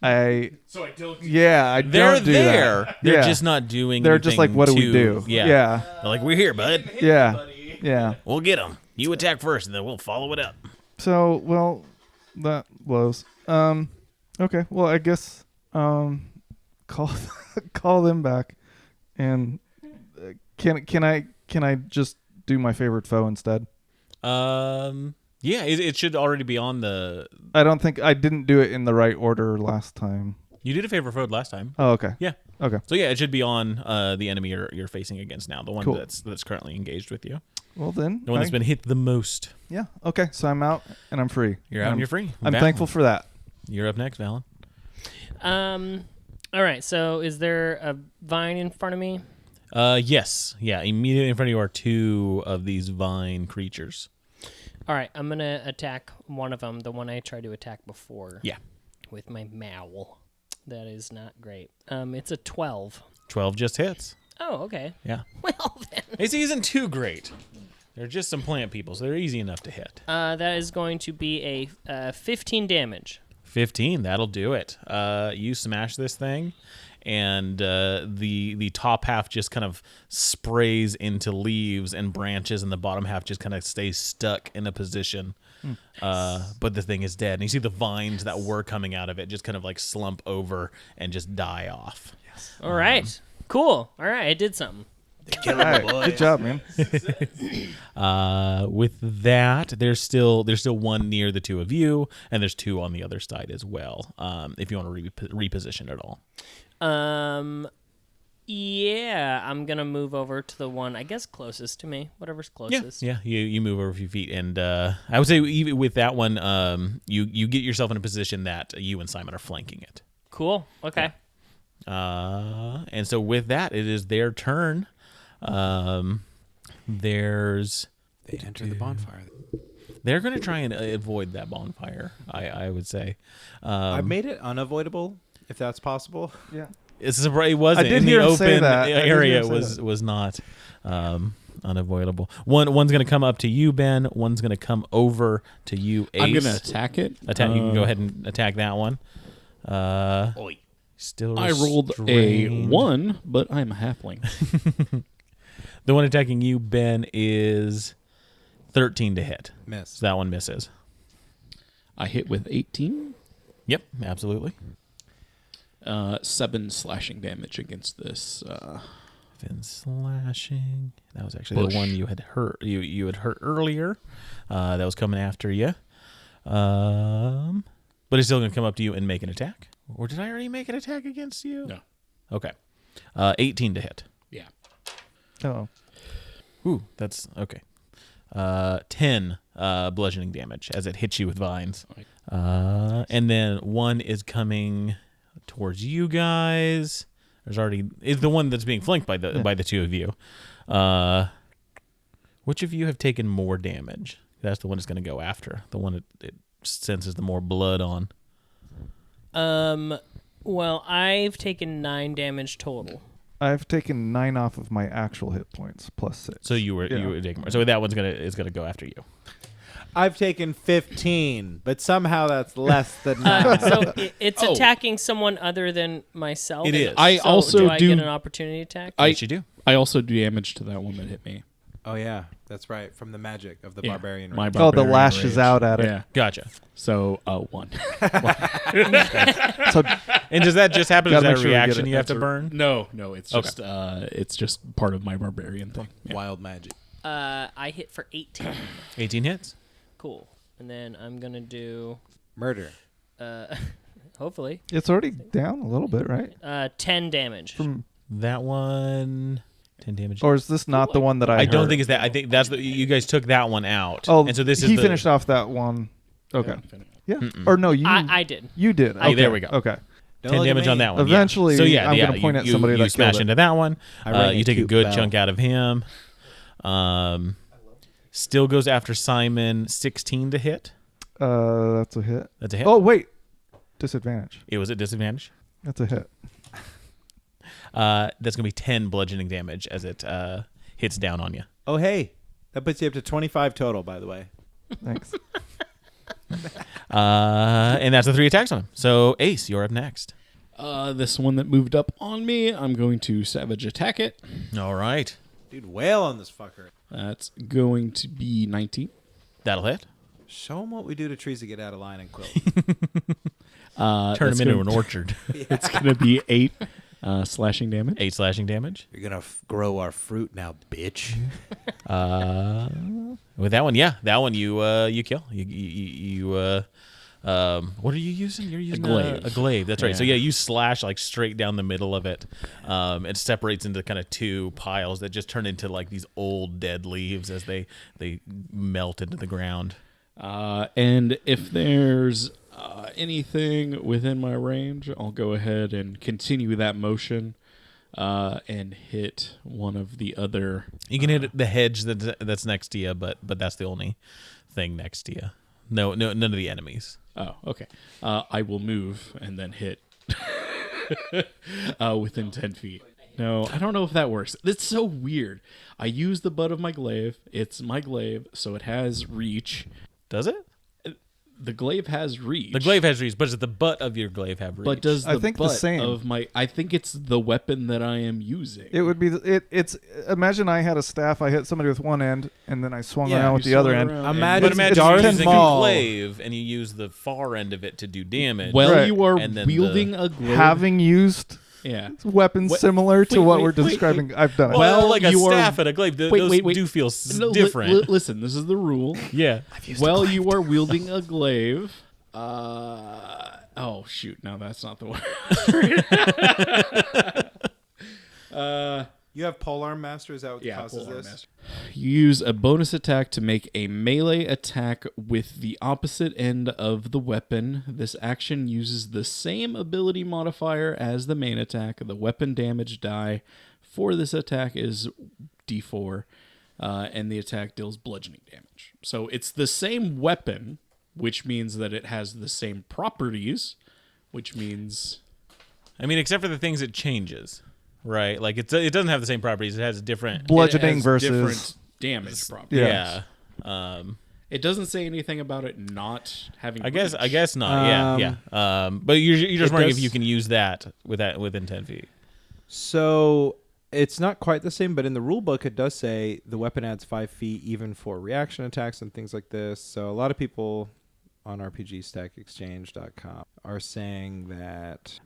I don't do They're that. there. They're Yeah. just not doing. They're just like, anything what do we to- do? Yeah. Yeah. They're like, we're here, bud. Yeah. We'll get them. You attack first, and then we'll follow it up. So, well, that blows. Okay. Well, I guess call them back, and can I just do my favorite foe instead? Yeah, it should already be on the. I don't think I didn't do it in the right order last time. You did a favor foe last time. Oh, okay. Yeah. Okay. So yeah, it should be on the enemy you're facing against now, the one Cool. that's currently engaged with you, Well then, the one that's been hit the most. yeah. Okay. So I'm out and I'm free. You're out and you're free. I'm Valen. thankful for that. You're up next, Valen. All right. So, is there a vine in front of me? Yes. Yeah. Immediately in front of you are 2 of these vine creatures. All right. I'm gonna attack one of them. The one I tried to attack before. Yeah. With my maul. That is not great. It's a 12. 12 just hits. Oh, okay. Yeah. Well then. AC isn't too great. They're just some plant people, so they're easy enough to hit. That is going to be a 15 damage. 15, that'll do it. You smash this thing, and the top half just kind of sprays into leaves and branches, and the bottom half just kind of stays stuck in a position. But the thing is dead. And you see the vines that were coming out of it just kind of like slump over and just die off. All right. Cool. All right. I did something. All right. Good job, man. With that, there's still one near the 2 of you, and there's 2 on the other side as well. If you want to reposition at all. Yeah, I'm gonna move over to the one I guess closest to me, whatever's closest. Yeah. You move over a few feet, and I would say even with that one, you get yourself in a position that you and Simon are flanking it. Cool. Okay. And so with that, it is their turn. There's They enter the bonfire. they're going to try and avoid that bonfire. I would say. I've made it unavoidable, if that's possible. Yeah. It's a, it wasn't I did in the hear him say open that. I did hear area. him It say was not unavoidable. One's going to come up to you, Ben. One's going to come over to you, Ace. I'm gonna attack it. Attack. You can go ahead and attack that one. Still, I rolled a restrained. 1, but I'm a halfling. The one attacking you, Ben, is 13 to hit. Miss. So that one misses. I hit with 18. Yep, absolutely. 7 slashing damage against this. Fin slashing. That was actually Bush. the one you had hurt. You had hurt earlier. That was coming after you. But it's still going to come up to you and make an attack. Or did I already make an attack against you? No. Okay. 18 to hit. Yeah. Oh. Ooh, that's okay. 10 bludgeoning damage as it hits you with vines. And then one is coming towards you guys. Is the one that's being flanked by the two of you. Which of you have taken more damage? That's the one it's going to go after. The one it senses the more blood on. Well, I've taken 9 damage total. I've taken 9 off of my actual hit points plus 6. So you were taking more. So that one's gonna go after you. I've taken 15, but somehow that's less than 9. So it's attacking someone other than myself. It is. I So also do I do- get an opportunity attack? Yes, you do. I also do damage to that one that hit me. Oh yeah, that's right. From the magic of the Yeah, barbarian. my rage. Oh, the barbarian lashes rage. out at it. Yeah. Gotcha. So 1. So And does that just happen? Is Gotta that make a sure we get reaction it. you have to That's burn? No, it's Okay. just it's just part of my barbarian thing. Yeah. Wild magic. I hit for 18. 18 hits. Cool. And then I'm gonna do, Murder. hopefully, it's already down a little bit, right? 10 damage. From That one, 10 damage. or is this not the one that I? I don't heard? think it's that. I think that's you guys took that one out. Oh, and so this is he the, finished off that one. Okay. Yeah. Mm-mm. Or no, you. I did. You did. Hey, there Okay. we go. Okay. 10 damage on that one. yeah. Eventually, so yeah, I'm yeah, gonna point at you, somebody you that smash killed it. into that one. I rang You a take a cute good bell. chunk out of him. Still goes after Simon. 16 to hit. That's a hit. That's a hit. Oh wait, disadvantage. It was at disadvantage. That's a hit. That's gonna be 10 bludgeoning damage as it hits down on you. Oh hey, that puts you up to 25 total. By the way. Thanks. And that's the 3 attacks on him. So Ace, you're up next. This one that moved up on me, I'm going to savage attack it. All right, Dude, wail on this fucker. That's going to be 19. that'll hit. Show them what we do to trees that get out of line and quilt. Turn That's him into gonna- an orchard. It's going to be 8 slashing damage. 8 slashing damage. You're gonna grow our fruit now, bitch. With that one, you kill. You what are you using? You're using glaive. a glaive. That's right. So Yeah. yeah, you slash like straight down the middle of it. It separates into kind of 2 piles that just turn into like these old dead leaves as they melt into the ground. And if there's anything within my range, I'll go ahead and continue that motion and hit one of the other. You can hit the hedge that's next to you, but that's the only thing next to you. No, none of the enemies. Oh, okay. I will move and then hit within 10 feet. No, I don't know if that works. It's so weird. I use the butt of my glaive. It's my glaive, so it has reach. Does it? The glaive has reach. The glaive has reach, but does the butt of your glaive have reach? But does the I think the butt same. of my? I think it's the weapon that I am using. It would be. It's. Imagine I had a staff. I hit somebody with one end, and then I swung Yeah, around with you the other swung end. around. Imagine But imagine Darth you're using Maul. a glaive and you use the far end of it to do damage. Well, Right. you are And then wielding a glaive. Having used yeah. weapons Wait, similar to wait, what wait, we're wait, describing, I've done it. well, Well, like a you are- staff and a glaive, Wait, those wait, wait. do feel No, different. listen, this is the rule. Yeah. Well, you are wielding a glaive. Oh shoot! No, that's not the one. You have polearm master. Is that what Yeah, causes polearm this? master. You use a bonus attack to make a melee attack with the opposite end of the weapon. This action uses the same ability modifier as the main attack. The weapon damage die for this attack is D4, and the attack deals bludgeoning damage. So it's the same weapon, which means that it has the same properties, which means... I mean, except for the things it changes, right? Like it doesn't have the same properties. It has a different. Bludgeoning it has versus. different damage properties. Yeah. Yeah. It doesn't say anything about it not having. I guess reach. not. Yeah. But you're just it wondering does- if you can use that within 10 feet. So it's not quite the same, but in the rule book it does say the weapon adds 5 feet even for reaction attacks and things like this. So a lot of people on RPGStackExchange.com are saying that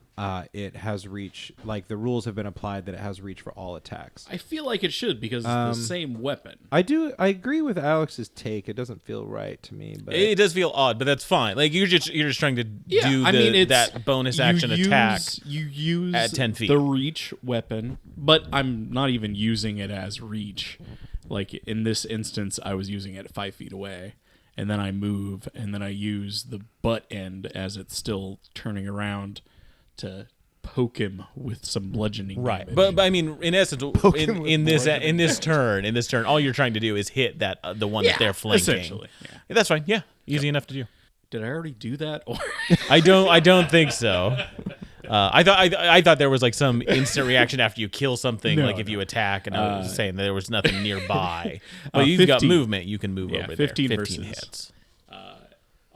it has reach, like the rules have been applied that it has reach for all attacks. I feel like it should because it's the same weapon. I agree with Alex's take. It doesn't feel right to me, but It does feel odd, but that's fine. Like you're just trying to do that bonus action attack. You use at 10 feet. the reach weapon, but I'm not even using it as reach. Like in this instance, I was using it at 5 feet away, and then I move, and then I use the butt end as it's still turning around to poke him with some bludgeoning Right, damage. but I mean, in essence, in this turn, all you're trying to do is hit that the one that they're flanking. essentially. Yeah. That's fine. Yeah, easy enough to do. Did I already do that? Or I don't think so. I thought there was like some instant reaction after you kill something, No, like if you attack, and I was saying that there was nothing nearby. But you've 15. got movement; you can move over 15 there. versus- Hits.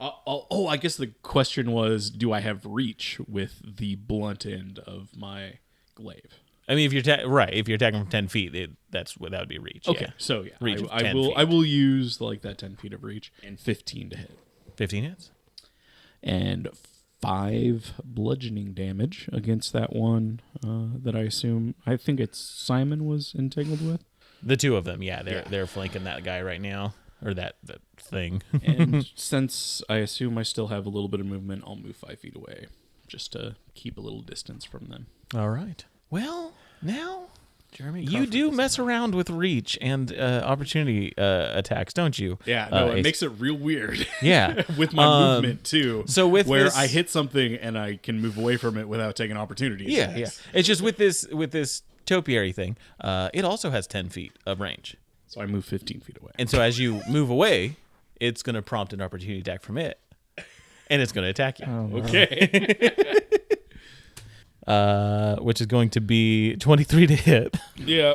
I guess the question was, do I have reach with the blunt end of my glaive? I mean, if you're attacking from 10 feet, that would be reach. Okay, Yeah. so yeah, Reach of I 10 will feet. I will use like that 10 feet of reach and 15 to hit 15 hits. and 5 bludgeoning damage against that one that I think it's Simon was entangled with. The two of them, yeah, they're flanking that guy right now, or that thing. And since I assume I still have a little bit of movement, I'll move 5 feet away just to keep a little distance from them. All right. Well, now, Jeremy, you do mess around with reach and opportunity attacks, don't you? Yeah, no, it Ace? makes it real weird. Yeah. With my movement too. So with where this- I hit something and I can move away from it without taking opportunities. Yeah. It's just with this topiary thing, it also has 10 feet of range. So I move 15 feet away. And so as you move away, it's going to prompt an opportunity attack from it, and it's going to attack you. Okay. Which is going to be 23 to hit, Yeah.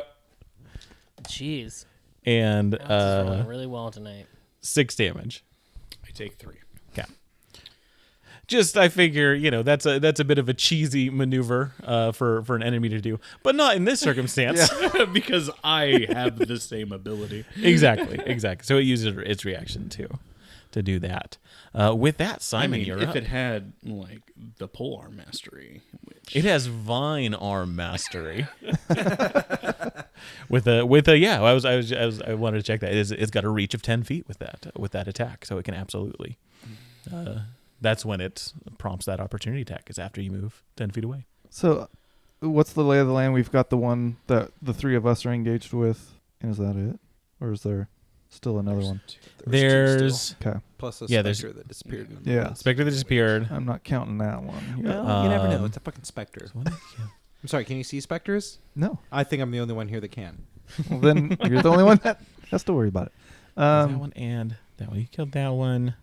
Jeez. and Alex is rolling really well tonight. 6 damage. I take 3. Okay. Just I figure, that's a bit of a cheesy maneuver for an enemy to do, but not in this circumstance. Because I have the same ability. Exactly. So it uses its reaction to do that. With that, Simon, you're if up. it had like the polearm mastery, which It has vine arm mastery. with a yeah. I wanted to check that. It's got a reach of 10 feet with that attack, so it can absolutely. That's when it prompts that opportunity attack. Is after you move 10 feet away. So, what's the lay of the land? We've got the one that the 3 of us are engaged with, and is that it, or is there still another one? There's Okay. plus a there's- specter that disappeared. in the Yeah. middle. Spectre that disappeared. I'm not counting that one. Yeah. Well, you never know. Um, It's a fucking specter. I'm sorry. Can you see specters? No. I think I'm the only one here that can. Well, then you're the only one that has to worry about it. That one and that one. You killed that one.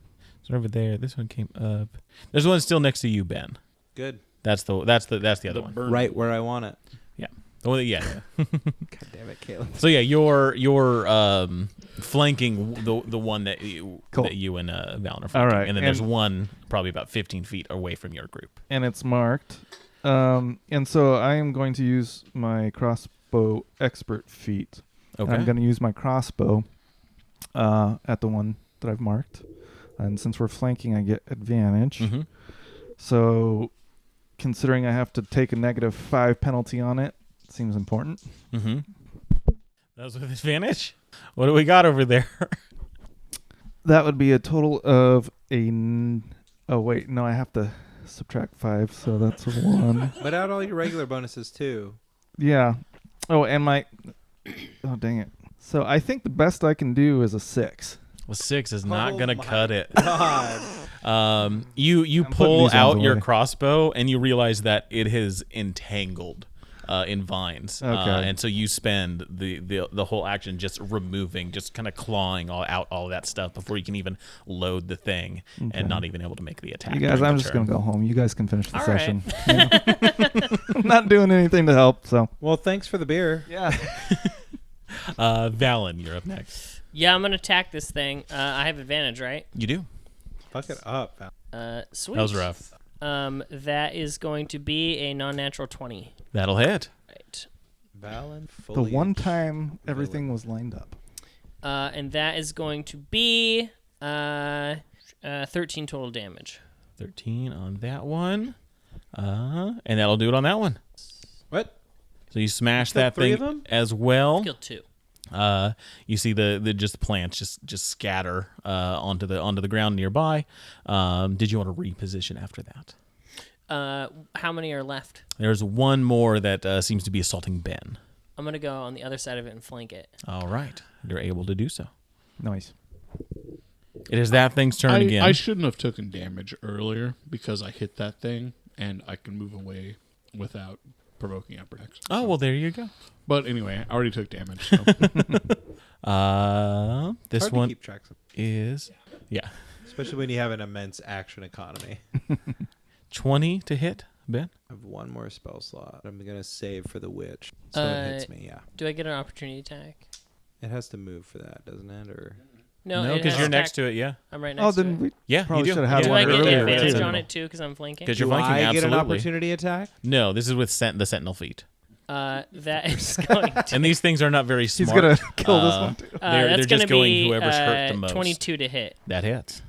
It's over there. This one came up. There's one still next to you, Ben. Good. That's the other one. burn. Right where I want it. Yeah. The one that, yeah. God damn it, Caleb. So yeah, you're flanking the one that you Cool. and Valen are flanking. All right, And then there's and- one probably about 15 feet away from your group. And it's marked. And so I am going to use my crossbow expert feat. Okay. And I'm going to use my crossbow at the one that I've marked. And since we're flanking, I get advantage. Mhm. So considering I have to take a -5 penalty on it, seems important. Mm-hmm. That was with advantage. What do we got over there? That would be a total of oh, wait. No, I have to subtract 5. So that's 1. But out all your regular bonuses too. Yeah. Oh, and my... Oh, dang it. So I think the best I can do is a 6. Well, 6 is not Oh gonna my cut it. God. You I'm putting pull these ones out your away. crossbow and you realize that it is entangled in vines. Okay. And so you spend the whole action just removing, just kind of clawing all that stuff before you can even load the thing, Okay. and not even able to make the attack. You guys, during I'm the just turn. going to go home. You guys can finish the All session. I'm not doing anything to help, so. Well, thanks for the beer. Yeah. Valen, you're up next. Yeah, I'm gonna attack this thing. I have advantage, right? You do. Fuck it up, Val. Sweet. That was rough. That is going to be a non-natural 20. That'll hit. Right. Valen The one time everything was lined up. And that is going to be 13 total damage. 13 on that one. And that'll do it on that one. What? So you smash Killed that 3 thing of them? as well. Killed 2. You see the just plants just scatter onto the ground nearby. Did you want to reposition after that? How many are left? There's one more that seems to be assaulting Ben. I'm going to go on the other side of it and flank it. All right. You're able to do so. Nice. It is that thing's turn again. I shouldn't have taken damage earlier because I hit that thing and I can move away without provoking apprehension. Oh, well, there you go. But anyway, I already took damage. So. This Hard one to keep track of, is, yeah, especially when you have an immense action economy. 20 to hit, Ben. I have one more spell slot. I'm gonna save for the witch, so it hits me. Yeah, Do I get an opportunity attack? it has to move for that, doesn't it? Or No, No, because you're next to it, yeah. I'm right Oh, next to then it. we Yeah, probably you do. should have had Yeah. Do one I get earlier. advantage too. on it too because I'm flanking? Because you're do flanking, I get an absolutely. opportunity attack? No, this is with the Sentinel feat. That is going to... And these things are not very He's smart. gonna kill this one too. They're that's just gonna going be, whoever's hurt the most. 22 to hit. That hits.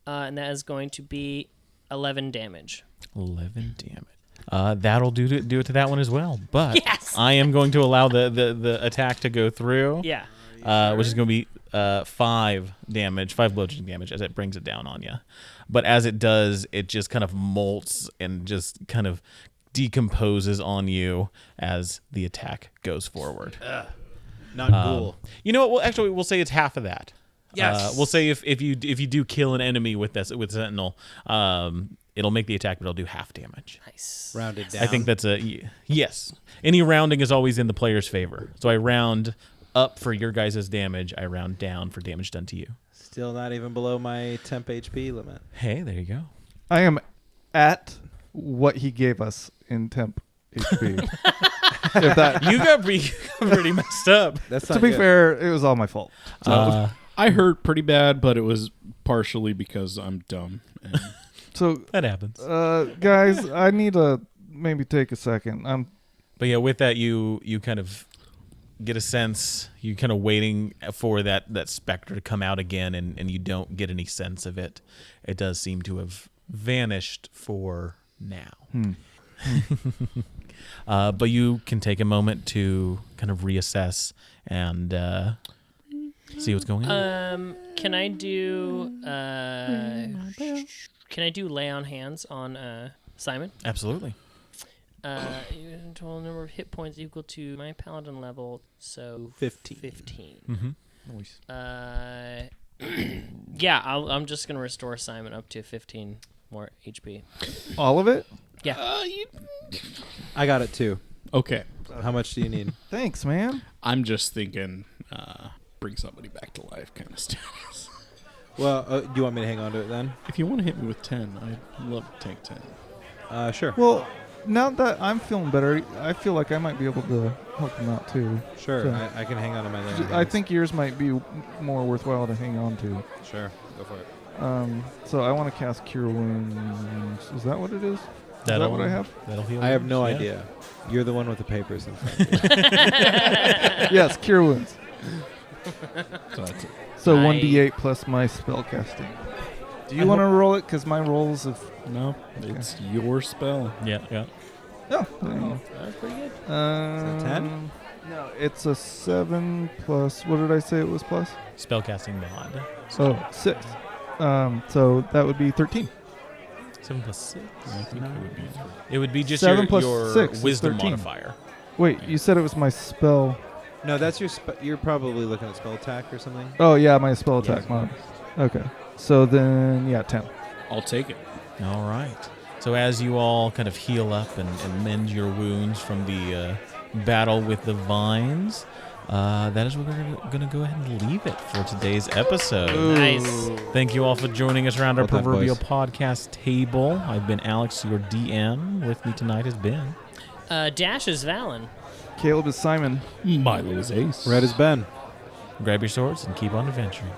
And that is going to be 11 damage. 11 damage. That'll do it to that one as well. But Yes! I am going to allow the attack to go through. Yeah. Which is going to be 5 damage, 5 bludgeoning damage as it brings it down on you. But as it does, it just kind of molts and just kind of decomposes on you as the attack goes forward. Not cool. You know what? Well, actually, we'll say it's half of that. Yes. We'll say if you do kill an enemy with Sentinel, it'll make the attack, but it'll do half damage. Nice. Rounded down. I think that's yes. Any rounding is always in the player's favor. So I round up for your guys' damage. I round down for damage done to you. Still not even below my temp HP limit. Hey, there you go. I am at what he gave us in temp HP. If that, You got pretty messed up. That's to not be good. fair, it was all my fault. I hurt pretty bad, but it was partially because I'm dumb. And So, That happens. guys, I need to maybe take a second. But yeah, with that, you kind of get a sense. You're kind of waiting for that specter to come out again, and you don't get any sense of it. It does seem to have vanished for now. But you can take a moment to kind of reassess and see what's going on. Can I do lay on hands on Simon? Absolutely. Total number of hit points equal to my paladin level, so 15. 15. Nice. Yeah, I'm just gonna restore Simon up to 15 more HP. All of it? Yeah. I got it too. okay, How much do you need? Thanks, man. I'm just thinking bring somebody back to life kind of stuff. Well, do you want me to hang on to it then? If you want to hit me with 10, I'd love to take 10. Sure. Well, now that I'm feeling better, I feel like I might be able to help him out too. Sure. So- I can hang on to my land. I think yours might be more worthwhile to hang on to. Sure. Go for it. So I want to cast Cure Wounds. Is that what it is? Is that That'll- what I have? That'll heal. I have no Yeah. idea. You're the one with the papers in front of you. Yes, Cure Wounds. So that's it. So I- 1d8 plus my spell casting. Do you want to roll it? Because my rolls have... No, it's your spell. Yeah, yeah. Oh, there you go. That was pretty good. it 10? No, it's a 7 plus... What did I say it was plus? Spellcasting mod. Oh, 6. So that would be 13. 7 plus 6. I think it would be 3. It would be just 7 your, plus your 6 is wisdom 13. modifier. Wait, you said it was my spell... No, that's your. You're probably looking at spell attack or something. Oh, yeah, my spell attack Yes. mod. Okay. So then, yeah, 10. I'll take it. All right. So as you all kind of heal up and mend your wounds from the battle with the vines, that is where we're going to go ahead and leave it for today's episode. Nice. Thank you all for joining us around our Well done, proverbial boys. podcast table. I've been Alex, your DM. With me tonight has been... Dash is Valen. Caleb is Simon. Milo is Ace. Red is Ben. Grab your swords and keep on adventuring.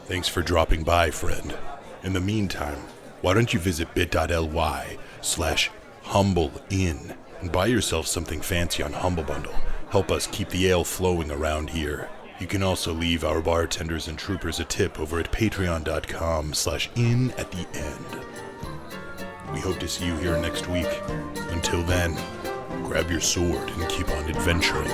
Thanks for dropping by, friend. In the meantime, why don't you visit bit.ly/humbleinn and buy yourself something fancy on Humble Bundle. Help us keep the ale flowing around here. You can also leave our bartenders and troopers a tip over at patreon.com/in@the-end. We hope to see you here next week. Until then, grab your sword and keep on adventuring.